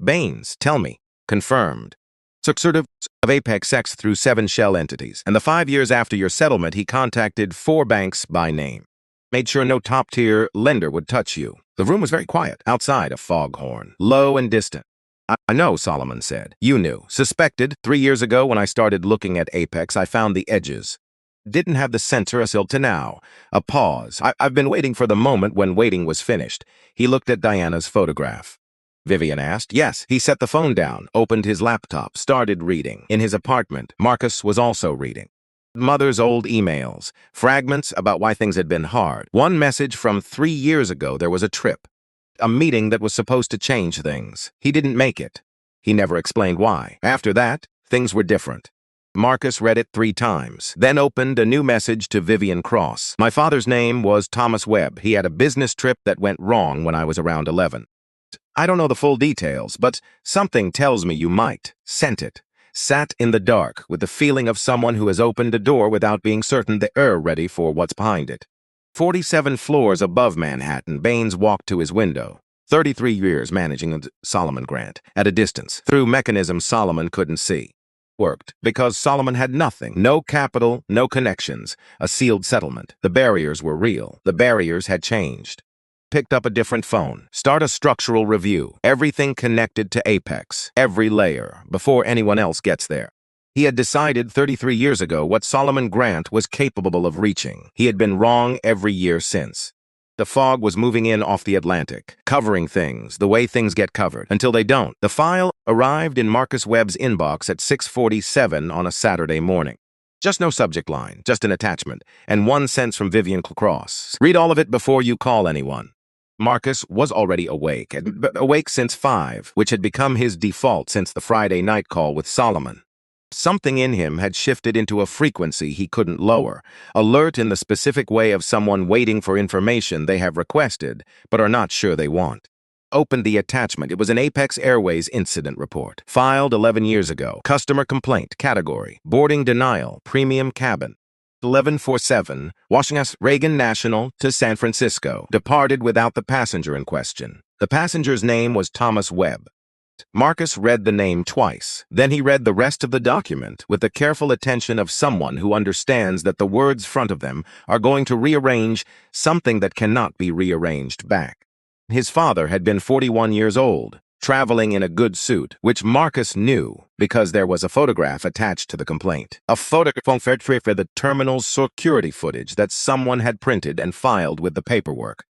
Baines, tell me. Confirmed. Sort of Apex Sex through 7 shell entities, and the 5 years after your settlement, he contacted 4 banks by name. Made sure no top-tier lender would touch you. The room was very quiet, outside a foghorn, low and distant. I know, Solomon said. You knew. Suspected. 3 years ago when I started looking at Apex, I found the edges. Didn't have the center until to now. A pause. I've been waiting for the moment when waiting was finished. He looked at Diana's photograph. Vivian asked. Yes. He set the phone down, opened his laptop, started reading. In his apartment, Marcus was also reading. Mother's old emails, fragments about why things had been hard. One message from 3 years ago, there was a trip. A meeting that was supposed to change things. He didn't make it. He never explained why. After that, things were different. Marcus read it 3 times, then opened a new message to Vivian Cross. My father's name was Thomas Webb. He had a business trip that went wrong when I was around 11. I don't know the full details, but something tells me you might. Sent it. sat in the dark with the feeling of someone who has opened a door without being certain they're ready for what's behind it. 47 floors above Manhattan, Baines walked to his window. 33 years managing Solomon Grant, at a distance, through mechanisms Solomon couldn't see. Worked, because Solomon had nothing, no capital, no connections, a sealed settlement. The barriers were real. The barriers had changed. Picked up a different phone. Start a structural review. Everything connected to Apex. Every layer, before anyone else gets there. He had decided 33 years ago what Solomon Grant was capable of reaching. He had been wrong every year since. The fog was moving in off the Atlantic, covering things the way things get covered, until they don't. The file arrived in Marcus Webb's inbox at 6:47 on a Saturday morning. Just no subject line, just an attachment, and 1 cent from Vivian Cross. Read all of it before you call anyone. Marcus was already awake, but awake since 5, which had become his default since the Friday night call with Solomon. Something in him had shifted into a frequency he couldn't lower, alert in the specific way of someone waiting for information they have requested, but are not sure they want. Opened the attachment. It was an Apex Airways incident report, filed 11 years ago. Customer complaint, category, boarding denial, premium cabin. 1147, Washington Reagan National to San Francisco, departed without the passenger in question. The passenger's name was Thomas Webb. Marcus read the name twice. Then he read the rest of the document with the careful attention of someone who understands that the words front of them are going to rearrange something that cannot be rearranged back. His father had been 41 years old, traveling in a good suit, which Marcus knew because there was a photograph attached to the complaint. A photograph for the terminal's security footage that someone had printed and filed with the paperwork.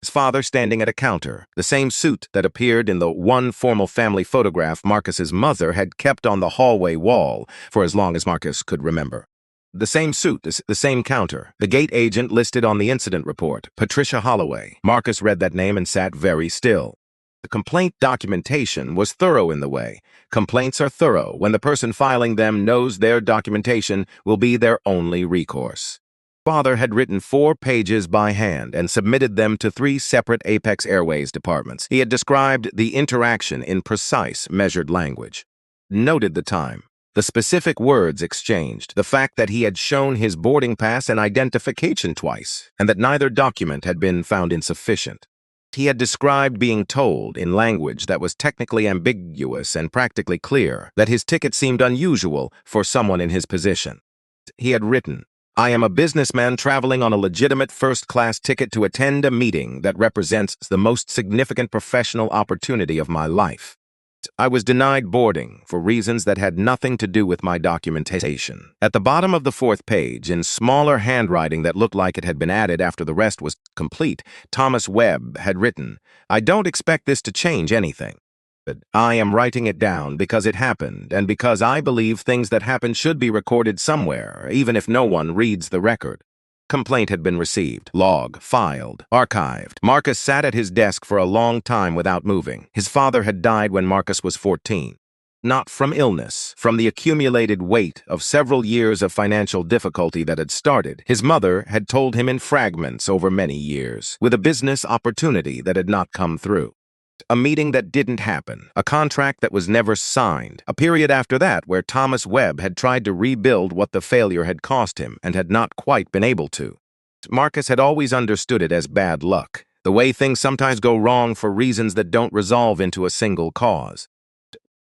His father standing at a counter, the same suit that appeared in the one formal family photograph Marcus's mother had kept on the hallway wall for as long as Marcus could remember. The same suit, the same counter, the gate agent listed on the incident report, Patricia Holloway. Marcus read that name and sat very still. The complaint documentation was thorough in the way. Complaints are thorough when the person filing them knows their documentation will be their only recourse. Father had written 4 pages by hand and submitted them to 3 separate Apex Airways departments. He had described the interaction in precise, measured language. Noted the time, the specific words exchanged, the fact that he had shown his boarding pass and identification twice, and that neither document had been found insufficient. He had described being told, in language that was technically ambiguous and practically clear, that his ticket seemed unusual for someone in his position. He had written, "I am a businessman traveling on a legitimate first-class ticket to attend a meeting that represents the most significant professional opportunity of my life. I was denied boarding for reasons that had nothing to do with my documentation." At the bottom of the 4th page, in smaller handwriting that looked like it had been added after the rest was complete, Thomas Webb had written, "I don't expect this to change anything. But I am writing it down because it happened and because I believe things that happen should be recorded somewhere, even if no one reads the record." Complaint had been received, log, filed, archived. Marcus sat at his desk for a long time without moving. His father had died when Marcus was 14. Not from illness, from the accumulated weight of several years of financial difficulty that had started. His mother had told him in fragments over many years, with a business opportunity that had not come through. A meeting that didn't happen, a contract that was never signed, a period after that where Thomas Webb had tried to rebuild what the failure had cost him and had not quite been able to. Marcus had always understood it as bad luck, the way things sometimes go wrong for reasons that don't resolve into a single cause.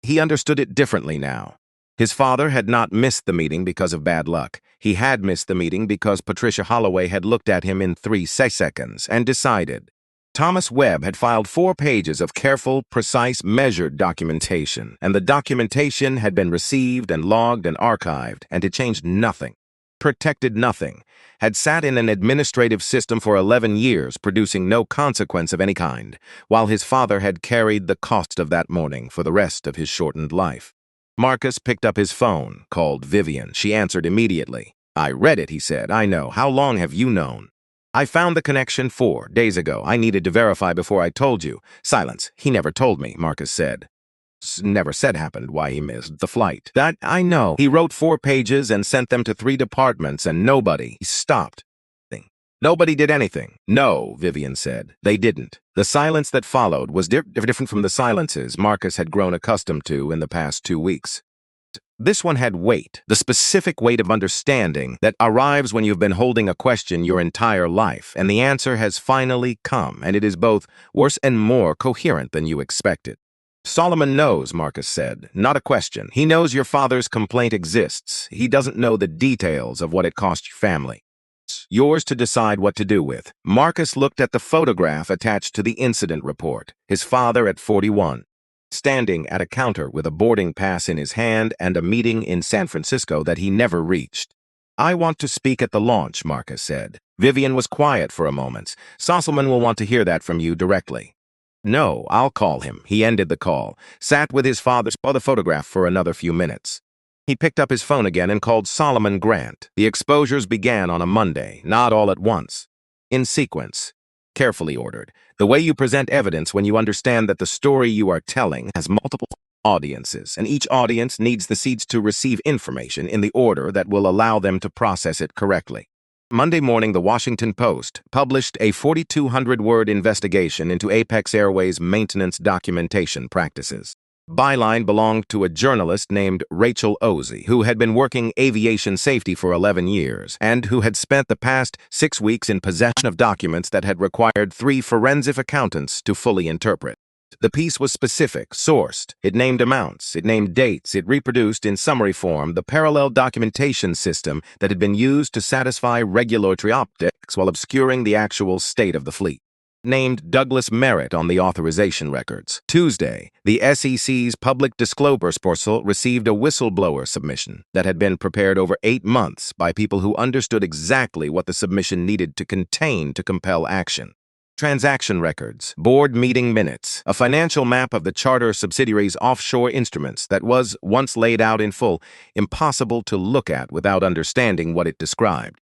He understood it differently now. His father had not missed the meeting because of bad luck. He had missed the meeting because Patricia Holloway had looked at him in 3 seconds and decided. Thomas Webb had filed 4 pages of careful, precise, measured documentation, and the documentation had been received and logged and archived, and it changed nothing, protected nothing, had sat in an administrative system for 11 years, producing no consequence of any kind, while his father had carried the cost of that morning for the rest of his shortened life. Marcus picked up his phone, called Vivian. She answered immediately. "I read it," he said. "I know. How long have you known?" "I found the connection 4 days ago. I needed to verify before I told you." Silence. "He never told me," Marcus said. "Never said happened why he missed the flight." "That I know. He wrote 4 pages and sent them to 3 departments and nobody." He stopped. "Nobody did anything." "No," Vivian said. "They didn't." The silence that followed was different from the silences Marcus had grown accustomed to in the past 2 weeks. This one had weight, the specific weight of understanding that arrives when you've been holding a question your entire life, and the answer has finally come, and it is both worse and more coherent than you expected. Solomon knows, Marcus said, not a question. He knows your father's complaint exists. He doesn't know the details of what it cost your family. It's yours to decide what to do with. Marcus looked at the photograph attached to the incident report. His father at 41. Standing at a counter with a boarding pass in his hand and a meeting in San Francisco that he never reached. I want to speak at the launch, Marcus said. Vivian was quiet for a moment. Solomon will want to hear that from you directly. No, I'll call him. He ended the call, sat with his father, saw the photograph for another few minutes. He picked up his phone again and called Solomon Grant. The exposures began on a Monday, not all at once. In sequence. Carefully ordered. The way you present evidence when you understand that the story you are telling has multiple audiences, and each audience needs the seeds to receive information in the order that will allow them to process it correctly. Monday morning, the Washington Post published a 4,200-word investigation into Apex Airways' maintenance documentation practices. Byline belonged to a journalist named Rachel Ozzie, who had been working aviation safety for 11 years and who had spent the past 6 weeks in possession of documents that had required 3 forensic accountants to fully interpret. The piece was specific, sourced. It named amounts, it named dates, it reproduced in summary form the parallel documentation system that had been used to satisfy regulatory optics while obscuring the actual state of the fleet. Named Douglas Merritt on the authorization records. Tuesday, the SEC's public disclosure portal received a whistleblower submission that had been prepared over 8 months by people who understood exactly what the submission needed to contain to compel action. Transaction records, board meeting minutes, a financial map of the charter subsidiaries' offshore instruments that was, once laid out in full, impossible to look at without understanding what it described.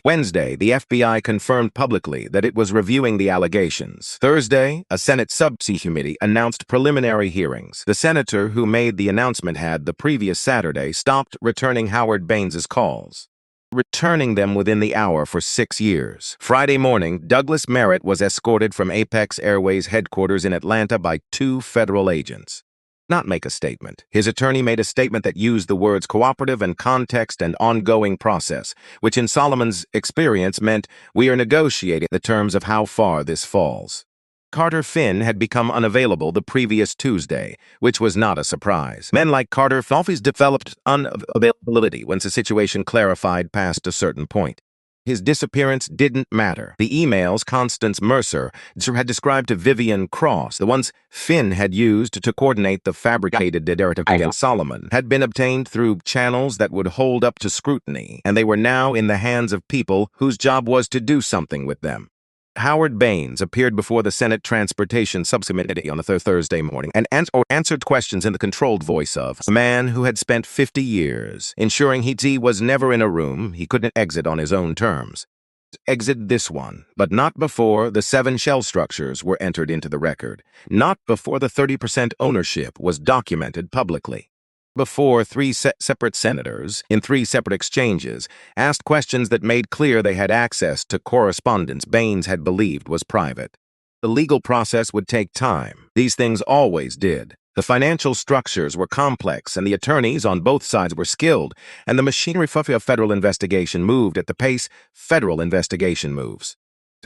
Wednesday, the FBI confirmed publicly that it was reviewing the allegations. Thursday, a Senate subcommittee announced preliminary hearings. The senator who made the announcement had, the previous Saturday, stopped returning Howard Baines's calls, returning them within the hour for 6 years. Friday morning, Douglas Merritt was escorted from Apex Airways headquarters in Atlanta by 2 federal agents. Not make a statement. His attorney made a statement that used the words cooperative and context and ongoing process, which in Solomon's experience meant we are negotiating the terms of how far this falls. Carter Finn had become unavailable the previous Tuesday, which was not a surprise. Men like Carter always developed unavailability once a situation clarified past a certain point. His disappearance didn't matter. The emails Constance Mercer had described to Vivian Cross, the ones Finn had used to coordinate the fabricated narrative against Solomon, had been obtained through channels that would hold up to scrutiny, and they were now in the hands of people whose job was to do something with them. Howard Baines appeared before the Senate Transportation Subcommittee on a Thursday morning and answered questions in the controlled voice of a man who had spent 50 years ensuring he was never in a room he couldn't exit on his own terms. Exit this one, but not before the 7 shell structures were entered into the record, not before the 30% ownership was documented publicly. Before 3 separate senators, in 3 separate exchanges, asked questions that made clear they had access to correspondence Baines had believed was private. The legal process would take time. These things always did. The financial structures were complex, and the attorneys on both sides were skilled, and the machinery of federal investigation moved at the pace federal investigation moves.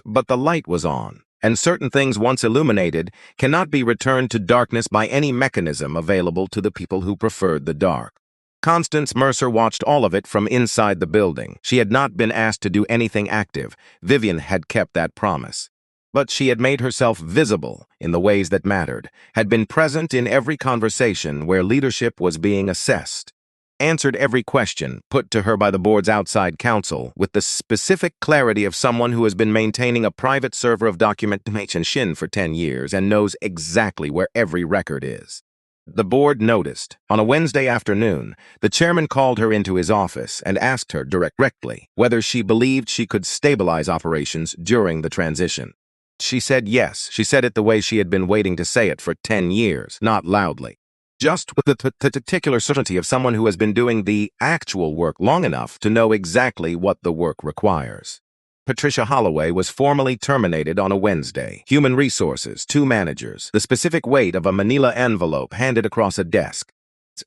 But the light was on. And certain things once illuminated cannot be returned to darkness by any mechanism available to the people who preferred the dark. Constance Mercer watched all of it from inside the building. She had not been asked to do anything active. Vivian had kept that promise. But she had made herself visible in the ways that mattered, had been present in every conversation where leadership was being assessed, answered every question put to her by the board's outside counsel with the specific clarity of someone who has been maintaining a private server of documentation for 10 years and knows exactly where every record is. The board noticed. On a Wednesday afternoon, the chairman called her into his office and asked her directly whether she believed she could stabilize operations during the transition. She said yes. She said it the way she had been waiting to say it for 10 years, not loudly. Just with the particular certainty of someone who has been doing the actual work long enough to know exactly what the work requires. Patricia Holloway was formally terminated on a Wednesday. Human Resources, 2 managers, the specific weight of a manila envelope handed across a desk.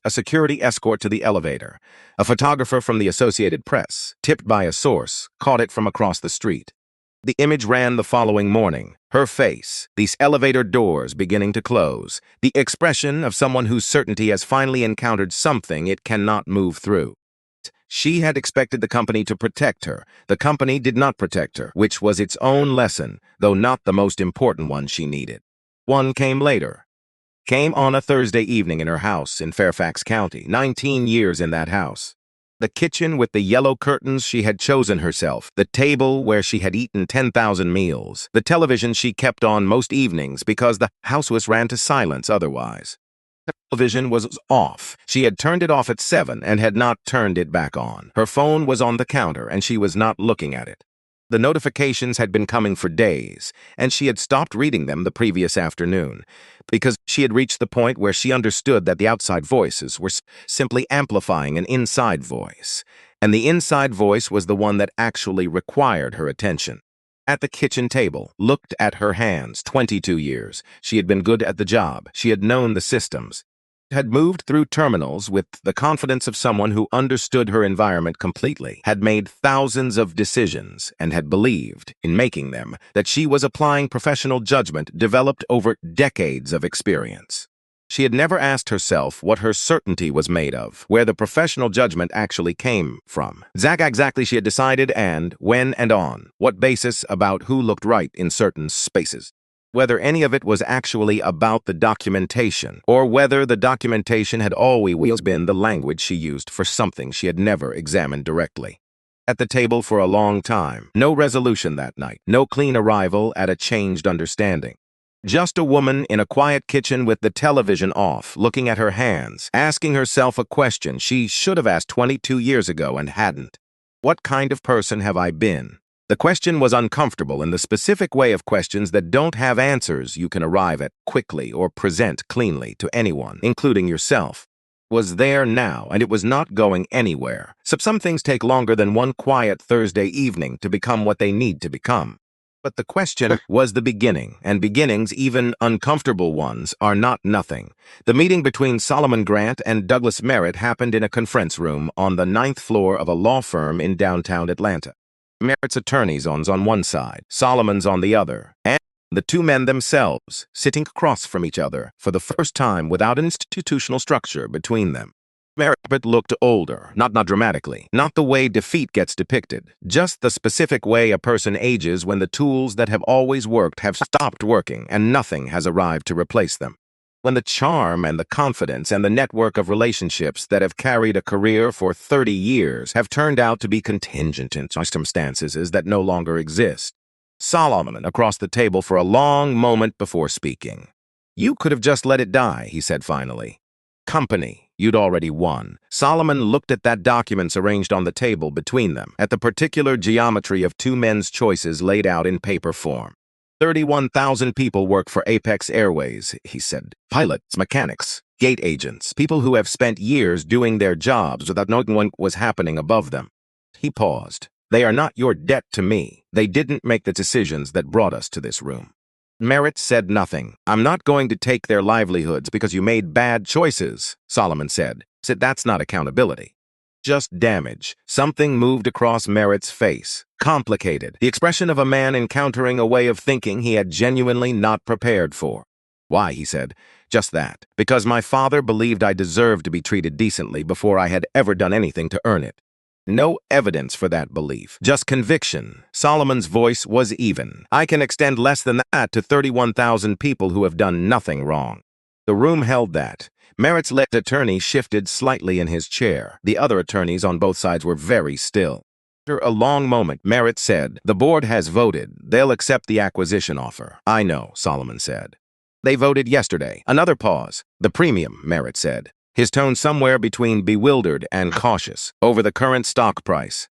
a security escort to the elevator. A photographer from the Associated Press, tipped by a source, caught it from across the street. The image ran the following morning. Her face, these elevator doors beginning to close, the expression of someone whose certainty has finally encountered something it cannot move through. She had expected the company to protect her. The company did not protect her, which was its own lesson, though not the most important one she needed. One came later. Came on a Thursday evening in her house in Fairfax County, 19 years in that house. The kitchen with the yellow curtains she had chosen herself, the table where she had eaten 10,000 meals, the television she kept on most evenings because the house was ran to silence otherwise. The television was off. She had turned it off at 7 and had not turned it back on. Her phone was on the counter and she was not looking at it. The notifications had been coming for days, and she had stopped reading them the previous afternoon, because she had reached the point where she understood that the outside voices were simply amplifying an inside voice, and the inside voice was the one that actually required her attention. At the kitchen table, looked at her hands, 22 years. She had been good at the job. She had known the systems. Had moved through terminals with the confidence of someone who understood her environment completely, had made thousands of decisions, and had believed, in making them, that she was applying professional judgment developed over decades of experience. She had never asked herself what her certainty was made of, where the professional judgment actually came from. Exactly she had decided and, when and on, what basis about who looked right in certain spaces. Whether any of it was actually about the documentation, or whether the documentation had always been the language she used for something she had never examined directly. At the table for a long time, no resolution that night, no clean arrival at a changed understanding. Just a woman in a quiet kitchen with the television off, looking at her hands, asking herself a question she should have asked 22 years ago and hadn't. What kind of person have I been? The question was uncomfortable in the specific way of questions that don't have answers you can arrive at quickly or present cleanly to anyone, including yourself. It was there now, and it was not going anywhere. So some things take longer than one quiet Thursday evening to become what they need to become. But the question was the beginning, and beginnings, even uncomfortable ones, are not nothing. The meeting between Solomon Grant and Douglas Merritt happened in a conference room on the 9th floor of a law firm in downtown Atlanta. Merritt's attorneys on one side, Solomon's on the other, and the two men themselves sitting across from each other for the first time without an institutional structure between them. Merritt looked older, not dramatically, not the way defeat gets depicted, just the specific way a person ages when the tools that have always worked have stopped working and nothing has arrived to replace them. When the charm and the confidence and the network of relationships that have carried a career for 30 years have turned out to be contingent in circumstances that no longer exist. Solomon across the table for a long moment before speaking. "You could have just let it die," he said finally. "Company, you'd already won." Solomon looked at that documents arranged on the table between them, at the particular geometry of two men's choices laid out in paper form. 31,000 people work for Apex Airways, he said. Pilots, mechanics, gate agents, people who have spent years doing their jobs without knowing what was happening above them. He paused. "They are not your debt to me. They didn't make the decisions that brought us to this room." Merritt said nothing. "I'm not going to take their livelihoods because you made bad choices," Solomon said. "That's not accountability. Just damage." Something moved across Merritt's face. Complicated. The expression of a man encountering a way of thinking he had genuinely not prepared for. "Why?" he said. "Just that. Because my father believed I deserved to be treated decently before I had ever done anything to earn it." No evidence for that belief, just conviction. Solomon's voice was even. "I can extend less than that to 31,000 people who have done nothing wrong." The room held that. Merritt's left attorney shifted slightly in his chair. The other attorneys on both sides were very still. After a long moment, Merritt said, "The board has voted. They'll accept the acquisition offer." "I know," Solomon said. "They voted yesterday." Another pause. "The premium," Merritt said, his tone somewhere between bewildered and cautious, "over the current stock price."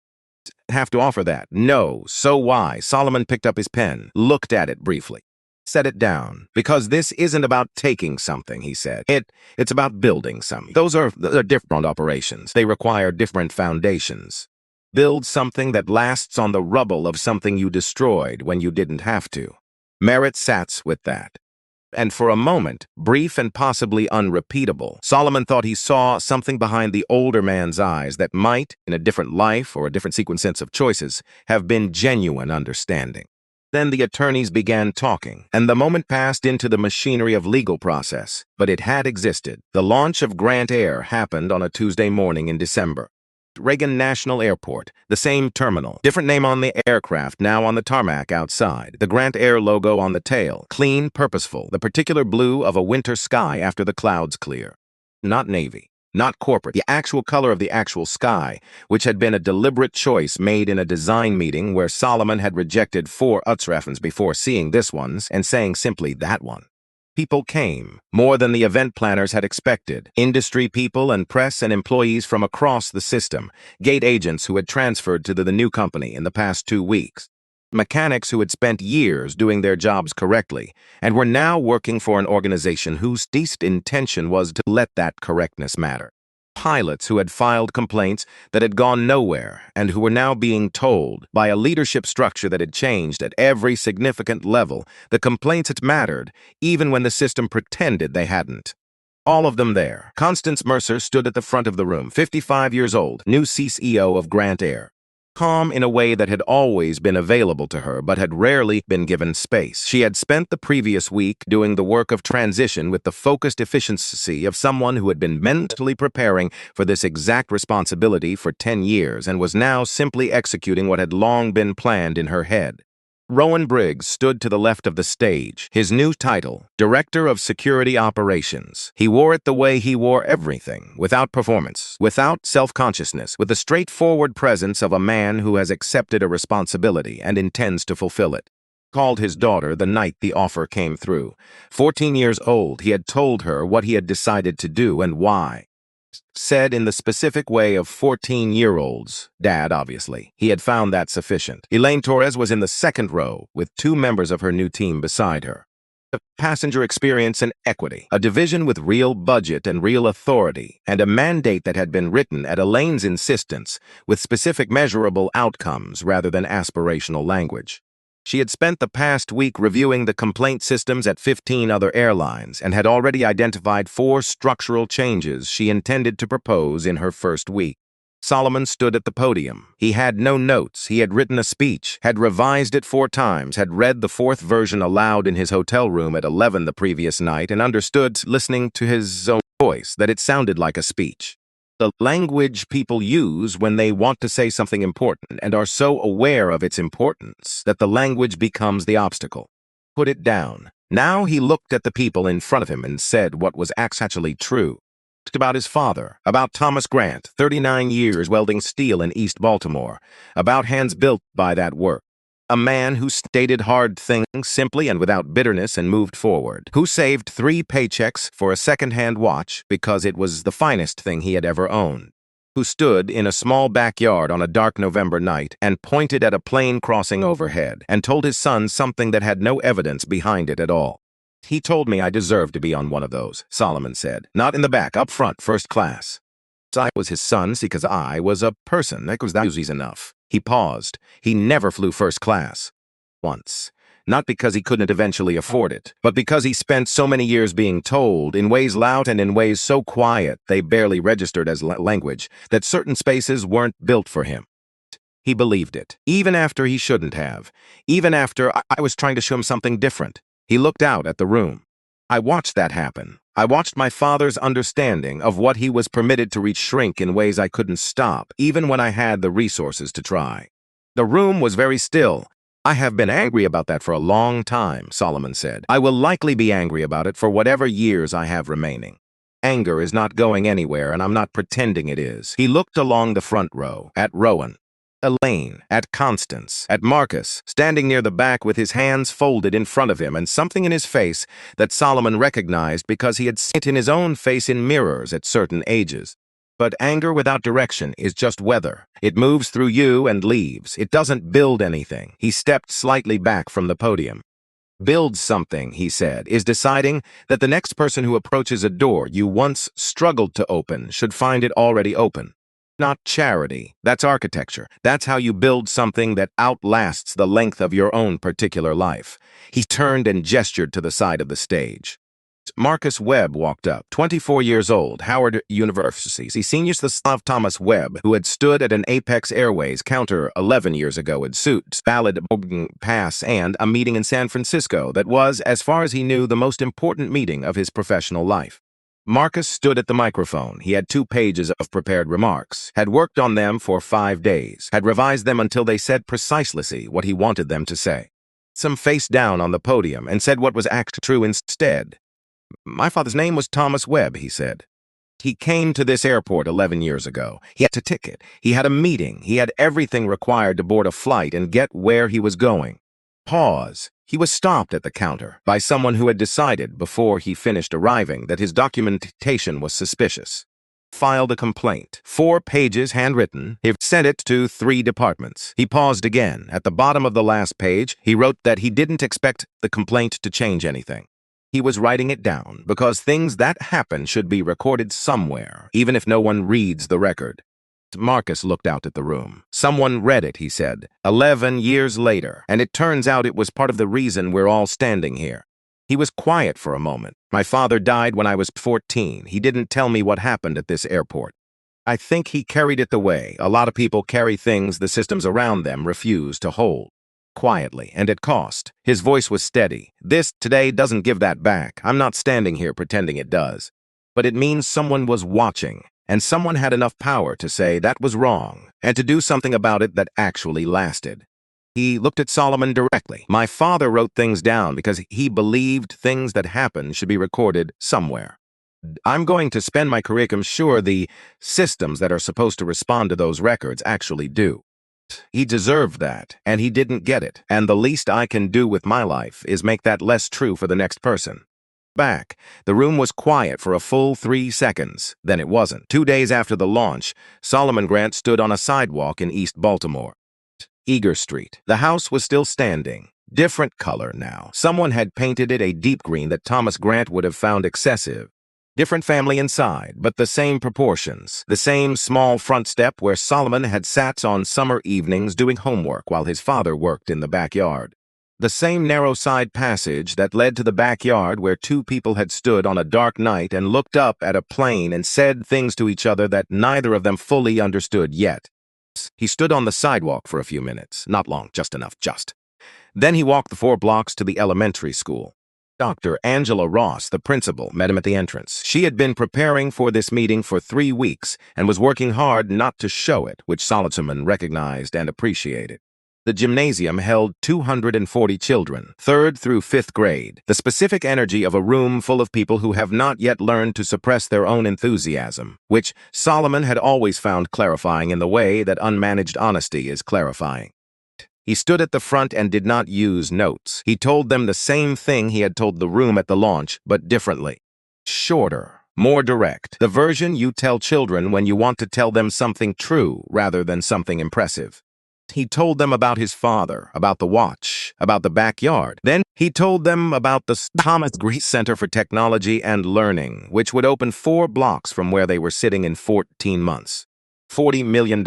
"Have to offer that." "No, so why?" Solomon picked up his pen, looked at it briefly. "Set it down. Because this isn't about taking something," he said. It's about building something. Those are different operations. They require different foundations. Build something that lasts on the rubble of something you destroyed when you didn't have to. Merritt sat with that. And for a moment, brief and possibly unrepeatable, Solomon thought he saw something behind the older man's eyes that might, in a different life or a different sequence of choices, have been genuine understanding. Then the attorneys began talking, and the moment passed into the machinery of legal process. But it had existed. The launch of Grant Air happened on a Tuesday morning in December. Reagan National Airport, the same terminal, different name on the aircraft, now on the tarmac outside. The Grant Air logo on the tail, clean, purposeful, the particular blue of a winter sky after the clouds clear. Not navy, not corporate, the actual color of the actual sky, which had been a deliberate choice made in a design meeting where Solomon had rejected 4 Utsraffens before seeing this one's and saying simply that one. People came, more than the event planners had expected. Industry people and press and employees from across the system, gate agents who had transferred to the new company in the past 2 weeks, mechanics who had spent years doing their jobs correctly and were now working for an organization whose least intention was to let that correctness matter. Pilots who had filed complaints that had gone nowhere and who were now being told by a leadership structure that had changed at every significant level the complaints had mattered, even when the system pretended they hadn't. All of them there. Constance Mercer stood at the front of the room, 55 years old, new CEO of Grant Air. Calm in a way that had always been available to her but had rarely been given space. She had spent the previous week doing the work of transition with the focused efficiency of someone who had been mentally preparing for this exact responsibility for 10 years and was now simply executing what had long been planned in her head. Rowan Briggs stood to the left of the stage, his new title, Director of Security Operations. He wore it the way he wore everything, without performance, without self-consciousness, with the straightforward presence of a man who has accepted a responsibility and intends to fulfill it. Called his daughter the night the offer came through. 14 years old, he had told her what he had decided to do and why. Said in the specific way of 14-year-olds, Dad, obviously. He had found that sufficient. Elaine Torres was in the second row, with 2 members of her new team beside her. A passenger experience and equity, a division with real budget and real authority, and a mandate that had been written at Elaine's insistence, with specific measurable outcomes rather than aspirational language. She had spent the past week reviewing the complaint systems at 15 other airlines and had already identified 4 structural changes she intended to propose in her first week. Solomon stood at the podium. He had no notes. He had written a speech, had revised it 4 times, had read the 4th version aloud in his hotel room at 11 the previous night, and understood, listening to his own voice, that it sounded like a speech. The language people use when they want to say something important and are so aware of its importance that the language becomes the obstacle. Put it down. Now he looked at the people in front of him and said what was actually true. About his father, about Thomas Grant, 39 years welding steel in East Baltimore, about hands built by that work. A man who stated hard things simply and without bitterness and moved forward, who saved 3 paychecks for a second-hand watch because it was the finest thing he had ever owned, who stood in a small backyard on a dark November night and pointed at a plane crossing overhead and told his son something that had no evidence behind it at all. He told me I deserved to be on one of those, Solomon said. Not in the back, up front, first class. I was his son because I was a person. That was easy enough. He paused. He never flew first class. Once. Not because he couldn't eventually afford it, but because he spent so many years being told, in ways loud and in ways so quiet they barely registered as language, that certain spaces weren't built for him. He believed it, even after he shouldn't have, even after I was trying to show him something different. He looked out at the room. I watched that happen. I watched my father's understanding of what he was permitted to reach shrink in ways I couldn't stop, even when I had the resources to try. The room was very still. I have been angry about that for a long time, Solomon said. I will likely be angry about it for whatever years I have remaining. Anger is not going anywhere, and I'm not pretending it is. He looked along the front row, at Rowan, Elaine, at Constance, at Marcus, standing near the back with his hands folded in front of him and something in his face that Solomon recognized because he had seen it in his own face in mirrors at certain ages. But anger without direction is just weather. It moves through you and leaves. It doesn't build anything. He stepped slightly back from the podium. Build something, he said, is deciding that the next person who approaches a door you once struggled to open should find it already open. not charity. That's architecture. That's how you build something that outlasts the length of your own particular life. He turned and gestured to the side of the stage. Marcus Webb walked up, 24 years old, Howard University. He seniors the Slav Thomas Webb, who had stood at an Apex Airways counter 11 years ago in suits, valid boarding pass, and a meeting in San Francisco that was, as far as he knew, the most important meeting of his professional life. Marcus stood at the microphone. He had 2 pages of prepared remarks, had worked on them for 5 days, had revised them until they said precisely what he wanted them to say. Some face down on the podium and said what was actually true instead. "My father's name was Thomas Webb," he said. "He came to this airport 11 years ago. He had a ticket. He had a meeting. He had everything required to board a flight and get where he was going." Pause. He was stopped at the counter by someone who had decided before he finished arriving that his documentation was suspicious. Filed a complaint. 4 pages handwritten. He sent it to 3 departments. He paused again. At the bottom of the last page, he wrote that he didn't expect the complaint to change anything. He was writing it down because things that happen should be recorded somewhere, even if no one reads the record. Marcus looked out at the room. "Someone read it," he said, 11 years later, and it turns out it was part of the reason we're all standing here. He was quiet for a moment. "My father died when I was 14. He didn't tell me what happened at this airport. I think he carried it the way a lot of people carry things the systems around them refuse to hold." Quietly, and at cost. His voice was steady. "This today doesn't give that back. I'm not standing here pretending it does. But it means someone was watching, and someone had enough power to say that was wrong, and to do something about it that actually lasted." He looked at Solomon directly. "My father wrote things down because he believed things that happened should be recorded somewhere. I'm going to spend my career making sure the systems that are supposed to respond to those records actually do." He deserved that, and he didn't get it, and the least I can do with my life is make that less true for the next person. Back, the room was quiet for a full 3 seconds. Then it wasn't. 2 days after the launch, Solomon Grant stood on a sidewalk in East Baltimore. Eager Street. The house was still standing. Different color now. Someone had painted it a deep green that Thomas Grant would have found excessive. Different family inside, but the same proportions. The same small front step where Solomon had sat on summer evenings doing homework while his father worked in the backyard. The same narrow side passage that led to the backyard where 2 people had stood on a dark night and looked up at a plane and said things to each other that neither of them fully understood yet. He stood on the sidewalk for a few minutes. Not long, just enough, just. Then he walked the 4 blocks to the elementary school. Dr. Angela Ross, the principal, met him at the entrance. She had been preparing for this meeting for 3 weeks and was working hard not to show it, which Solomon recognized and appreciated. The gymnasium held 240 children, 3rd through 5th grade, the specific energy of a room full of people who have not yet learned to suppress their own enthusiasm, which Solomon had always found clarifying in the way that unmanaged honesty is clarifying. He stood at the front and did not use notes. He told them the same thing he had told the room at the launch, but differently. Shorter, more direct. The version you tell children when you want to tell them something true rather than something impressive. He told them about his father, about the watch, about the backyard. Then he told them about the Thomas Grant Center for Technology and Learning, which would open 4 blocks from where they were sitting in 14 months. $40 million,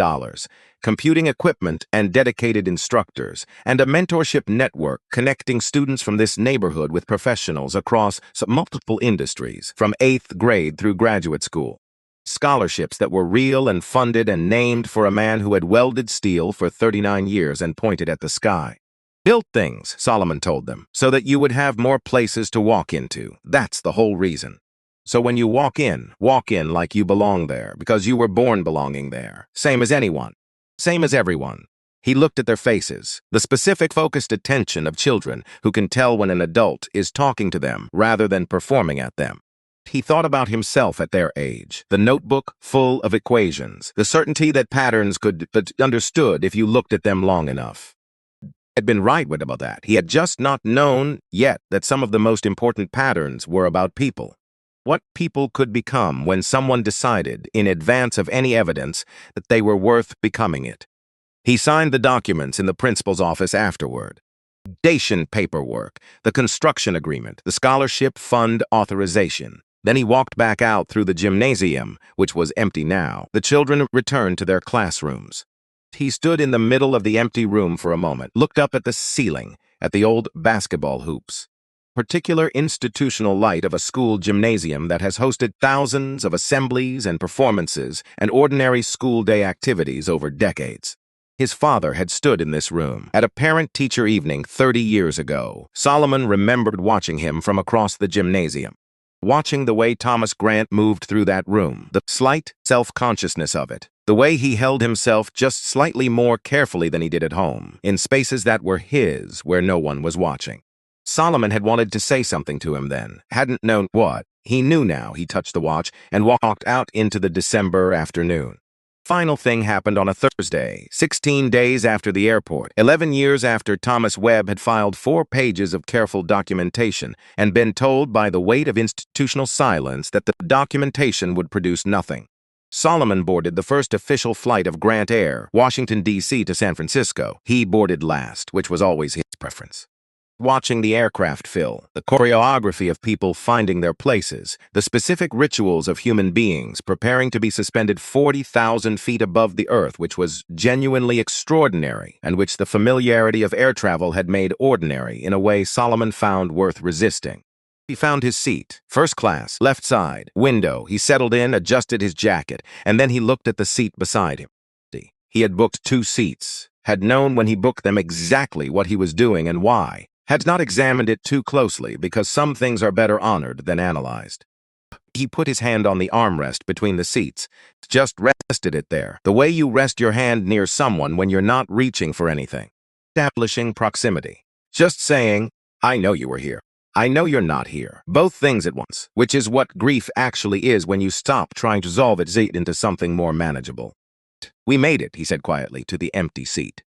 computing equipment and dedicated instructors, and a mentorship network connecting students from this neighborhood with professionals across multiple industries, from 8th grade through graduate school. Scholarships that were real and funded and named for a man who had welded steel for 39 years and pointed at the sky. Built things, Solomon told them, so that you would have more places to walk into. That's the whole reason. So when you walk in like you belong there, because you were born belonging there. Same as anyone. Same as everyone. He looked at their faces, the specific focused attention of children who can tell when an adult is talking to them rather than performing at them. He thought about himself at their age, the notebook full of equations, the certainty that patterns could be understood if you looked at them long enough. He had been right about that. He had just not known yet that some of the most important patterns were about people. What people could become when someone decided, in advance of any evidence, that they were worth becoming it. He signed the documents in the principal's office afterward. Foundation paperwork, the construction agreement, the scholarship fund authorization. Then he walked back out through the gymnasium, which was empty now. The children returned to their classrooms. He stood in the middle of the empty room for a moment, looked up at the ceiling, at the old basketball hoops. Particular institutional light of a school gymnasium that has hosted thousands of assemblies and performances and ordinary school day activities over decades. His father had stood in this room at a parent-teacher evening 30 years ago. Solomon remembered watching him from across the gymnasium. Watching the way Thomas Grant moved through that room, the slight self-consciousness of it, the way he held himself just slightly more carefully than he did at home, in spaces that were his, where no one was watching. Solomon had wanted to say something to him then, hadn't known what. He knew now. He touched the watch and walked out into the December afternoon. Final thing happened on a Thursday, 16 days after the airport, 11 years after Thomas Webb had filed 4 pages of careful documentation and been told by the weight of institutional silence that the documentation would produce nothing. Solomon boarded the first official flight of Grant Air, Washington, D.C. to San Francisco. He boarded last, which was always his preference. Watching the aircraft fill, the choreography of people finding their places, the specific rituals of human beings preparing to be suspended 40,000 feet above the earth, which was genuinely extraordinary, and which the familiarity of air travel had made ordinary in a way Solomon found worth resisting. He found his seat, first class, left side, window. He settled in, adjusted his jacket, and then he looked at the seat beside him. He had booked 2 seats, had known when he booked them exactly what he was doing and why. Had not examined it too closely because some things are better honored than analyzed. He put his hand on the armrest between the seats, just rested it there, the way you rest your hand near someone when you're not reaching for anything. Establishing proximity. Just saying, I know you were here. I know you're not here. Both things at once, which is what grief actually is when you stop trying to resolve it into something more manageable. We made it, he said quietly, to the empty seat.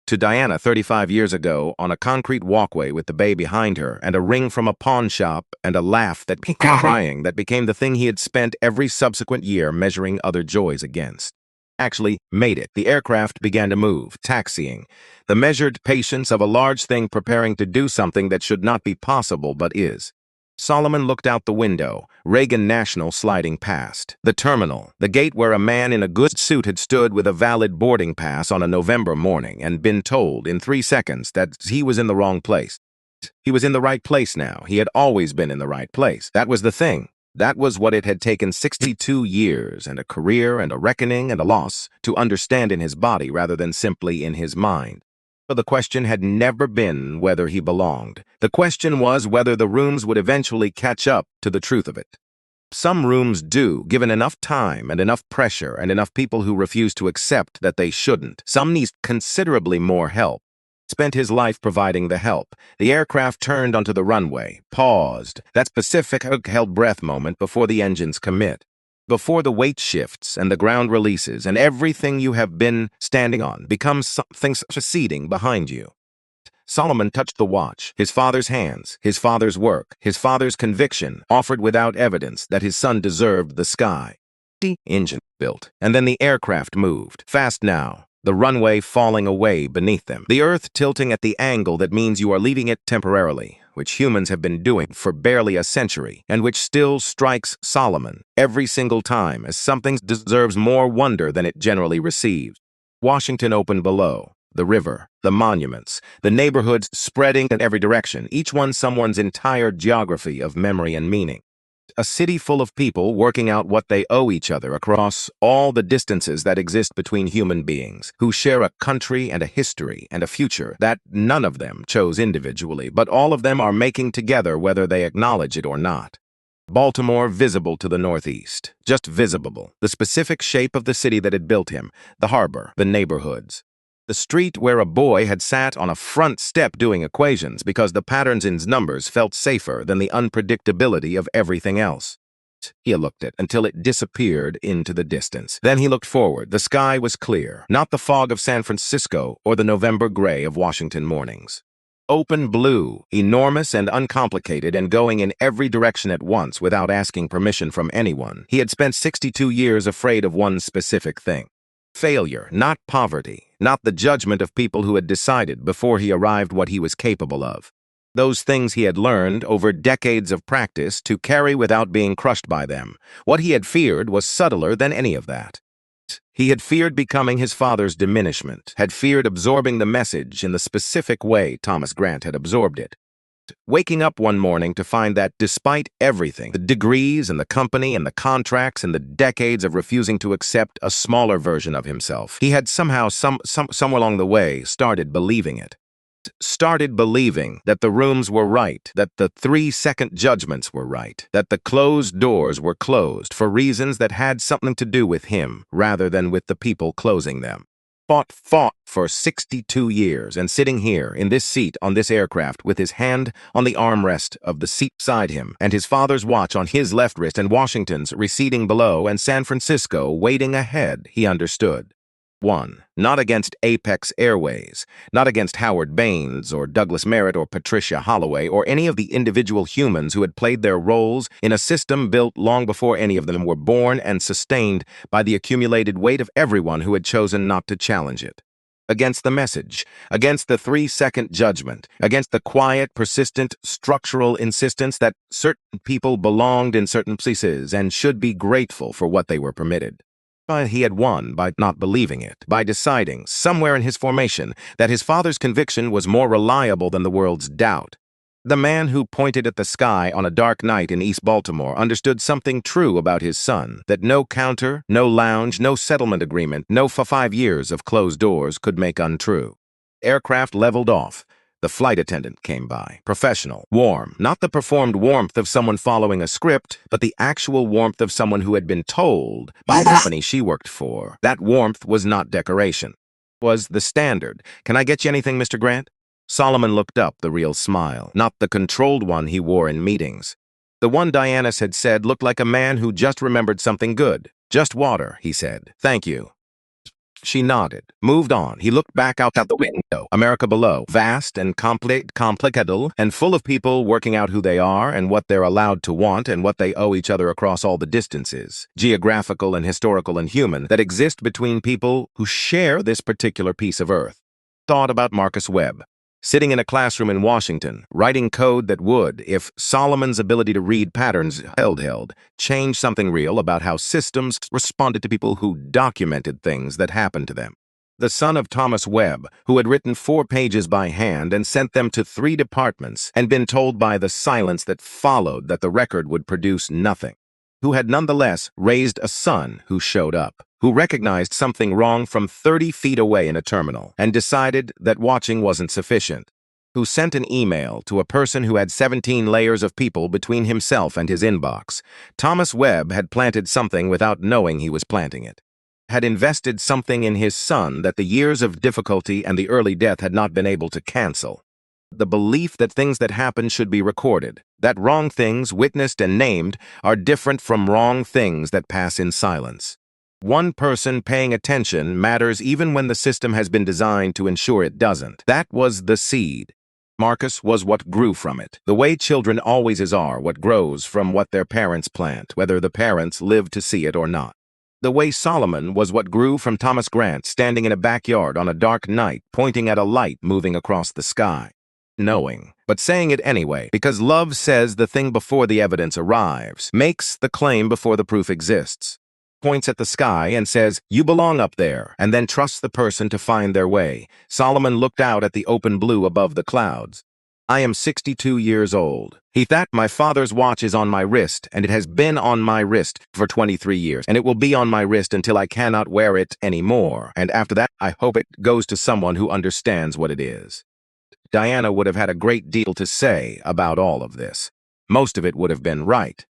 To Diana 35 years ago, on a concrete walkway with the bay behind her, and a ring from a pawn shop, and a laugh that crying that became the thing he had spent every subsequent year measuring other joys against. Actually made it. The aircraft began to move, taxiing. The measured patience of a large thing preparing to do something that should not be possible but is. Solomon looked out the window, Reagan National sliding past. The terminal, the gate where a man in a good suit had stood with a valid boarding pass on a November morning and been told in 3 seconds that he was in the wrong place. He was in the right place now. He had always been in the right place. That was the thing. That was what it had taken 62 years and a career and a reckoning and a loss to understand in his body rather than simply in his mind. The question had never been whether he belonged. The question was whether the rooms would eventually catch up to the truth of it. Some rooms do, given enough time and enough pressure and enough people who refuse to accept that they shouldn't. Some need considerably more help. Spent his life providing the help. The aircraft turned onto the runway, paused, that specific held breath moment before the engines commit. Before the weight shifts and the ground releases and everything you have been standing on becomes something receding behind you. Solomon touched the watch, his father's hands, his father's work, his father's conviction, offered without evidence that his son deserved the sky. The engine built, and then the aircraft moved, fast now, the runway falling away beneath them, the earth tilting at the angle that means you are leaving it temporarily, which humans have been doing for barely a century, and which still strikes Solomon every single time as something deserves more wonder than it generally receives. Washington opened below, the river, the monuments, the neighborhoods spreading in every direction, each one someone's entire geography of memory and meaning. A city full of people working out what they owe each other across all the distances that exist between human beings, who share a country and a history and a future that none of them chose individually, but all of them are making together whether they acknowledge it or not. Baltimore visible to the northeast, just visible, the specific shape of the city that had built him, the harbor, the neighborhoods. The street where a boy had sat on a front step doing equations because the patterns in his numbers felt safer than the unpredictability of everything else. He looked at until it disappeared into the distance. Then he looked forward. The sky was clear, not the fog of San Francisco or the November gray of Washington mornings. Open blue, enormous and uncomplicated and going in every direction at once without asking permission from anyone. He had spent 62 years afraid of one specific thing. Failure, not poverty, not the judgment of people who had decided before he arrived what he was capable of. Those things he had learned over decades of practice to carry without being crushed by them. What he had feared was subtler than any of that. He had feared becoming his father's diminishment, had feared absorbing the message in the specific way Thomas Grant had absorbed it. Waking up one morning to find that despite everything, the degrees and the company and the contracts and the decades of refusing to accept a smaller version of himself, he had somehow, somewhere along the way, started believing it. Started believing that the rooms were right, that the 3-second judgments were right, that the closed doors were closed for reasons that had something to do with him rather than with the people closing them. Fought for 62 years, and sitting here in this seat on this aircraft with his hand on the armrest of the seat beside him and his father's watch on his left wrist and Washington's receding below and San Francisco waiting ahead, he understood. 1. Not against Apex Airways, not against Howard Baines or Douglas Merritt or Patricia Holloway or any of the individual humans who had played their roles in a system built long before any of them were born and sustained by the accumulated weight of everyone who had chosen not to challenge it. Against the message, against the 3-second judgment, against the quiet, persistent, structural insistence that certain people belonged in certain places and should be grateful for what they were permitted. But he had won by not believing it, by deciding, somewhere in his formation, that his father's conviction was more reliable than the world's doubt. The man who pointed at the sky on a dark night in East Baltimore understood something true about his son, that no counter, no lounge, no settlement agreement, no 5 years of closed doors could make untrue. Aircraft leveled off. The flight attendant came by, professional, warm, not the performed warmth of someone following a script, but the actual warmth of someone who had been told by the company she worked for. That warmth was not decoration. It was the standard. "Can I get you anything, Mr. Grant?" Solomon looked up, the real smile, not the controlled one he wore in meetings. The one Dianis had said looked like a man who just remembered something good. "Just water," he said. "Thank you." She nodded, moved on. He looked back out the window. America below, vast and complicated, and full of people working out who they are and what they're allowed to want and what they owe each other across all the distances, geographical and historical and human, that exist between people who share this particular piece of earth. Thought about Marcus Webb. Sitting in a classroom in Washington, writing code that would, if Solomon's ability to read patterns held, change something real about how systems responded to people who documented things that happened to them. The son of Thomas Webb, who had written 4 pages by hand and sent them to 3 departments and been told by the silence that followed that the record would produce nothing. Who had nonetheless raised a son who showed up, who recognized something wrong from 30 feet away in a terminal and decided that watching wasn't sufficient, who sent an email to a person who had 17 layers of people between himself and his inbox. Thomas Webb had planted something without knowing he was planting it, had invested something in his son that the years of difficulty and the early death had not been able to cancel. The belief that things that happen should be recorded, that wrong things, witnessed and named, are different from wrong things that pass in silence. One person paying attention matters even when the system has been designed to ensure it doesn't. That was the seed. Marcus was what grew from it, the way children always are, what grows from what their parents plant, whether the parents live to see it or not. The way Solomon was what grew from Thomas Grant standing in a backyard on a dark night, pointing at a light moving across the sky. Knowing, but saying it anyway, because love says the thing before the evidence arrives, makes the claim before the proof exists. Points at the sky and says, "You belong up there," and then trusts the person to find their way. Solomon looked out at the open blue above the clouds. "I am 62 years old. He thought my father's watch is on my wrist, and it has been on my wrist for 23 years, and it will be on my wrist until I cannot wear it anymore, and after that, I hope it goes to someone who understands what it is." Diana would have had a great deal to say about all of this. Most of it would have been right.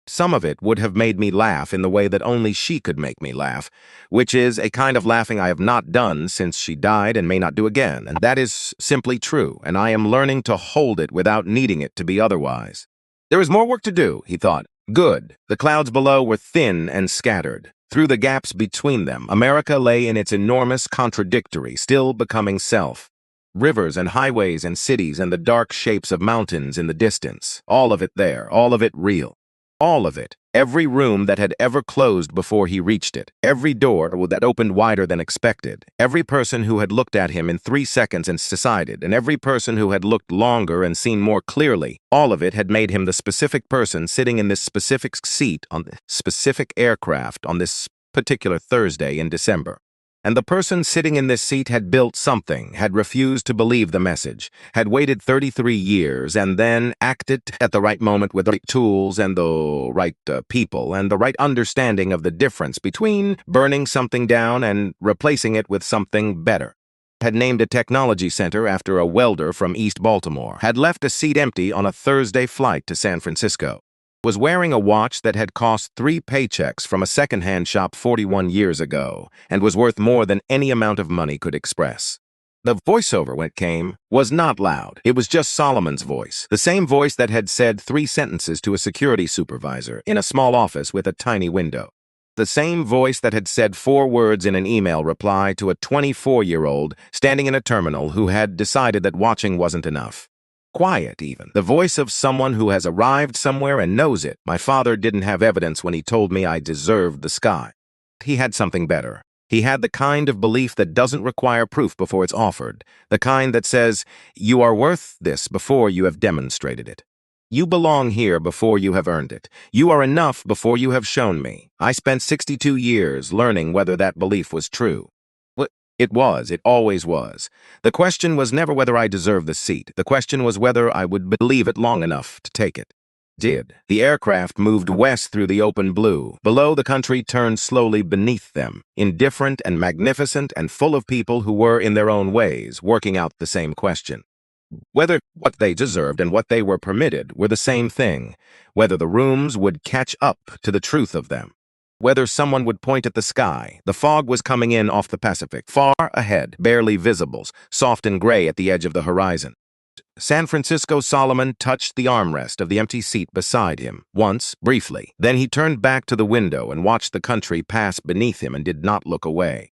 Some of it would have made me laugh in the way that only she could make me laugh, which is a kind of laughing I have not done since she died and may not do again, and that is simply true, and I am learning to hold it without needing it to be otherwise. There is more work to do, he thought. Good. The clouds below were thin and scattered. Through the gaps between them, America lay in its enormous contradictory, still becoming self. Rivers and highways and cities and the dark shapes of mountains in the distance, all of it there, all of it real. All of it. Every room that had ever closed before he reached it. Every door that opened wider than expected. Every person who had looked at him in 3 seconds and decided, and every person who had looked longer and seen more clearly. All of it had made him the specific person sitting in this specific seat on this specific aircraft on this particular Thursday in December. And the person sitting in this seat had built something, had refused to believe the message, had waited 33 years, and then acted at the right moment with the right tools and the right people and the right understanding of the difference between burning something down and replacing it with something better. Had named a technology center after a welder from East Baltimore, had left a seat empty on a Thursday flight to San Francisco, was wearing a watch that had cost 3 paychecks from a second-hand shop 41 years ago and was worth more than any amount of money could express. The voiceover, when it came, was not loud. It was just Solomon's voice, the same voice that had said 3 sentences to a security supervisor in a small office with a tiny window. The same voice that had said 4 words in an email reply to a 24-year-old standing in a terminal who had decided that watching wasn't enough. Quiet, even. The voice of someone who has arrived somewhere and knows it. My father didn't have evidence when he told me I deserved the sky. He had something better. He had the kind of belief that doesn't require proof before it's offered. The kind that says, you are worth this before you have demonstrated it. You belong here before you have earned it. You are enough before you have shown me. I spent 62 years learning whether that belief was true. It always was. The question was never whether I deserved the seat. The question was whether I would believe it long enough to take it. The aircraft moved west through the open blue. Below, the country turned slowly beneath them, indifferent and magnificent and full of people who were, in their own ways, working out the same question. Whether what they deserved and what they were permitted were the same thing. Whether the rooms would catch up to the truth of them. Whether someone would point at the sky. The fog was coming in off the Pacific, far ahead, barely visible, soft and gray at the edge of the horizon. San Francisco Solomon touched the armrest of the empty seat beside him, once, briefly. Then he turned back to the window and watched the country pass beneath him and did not look away.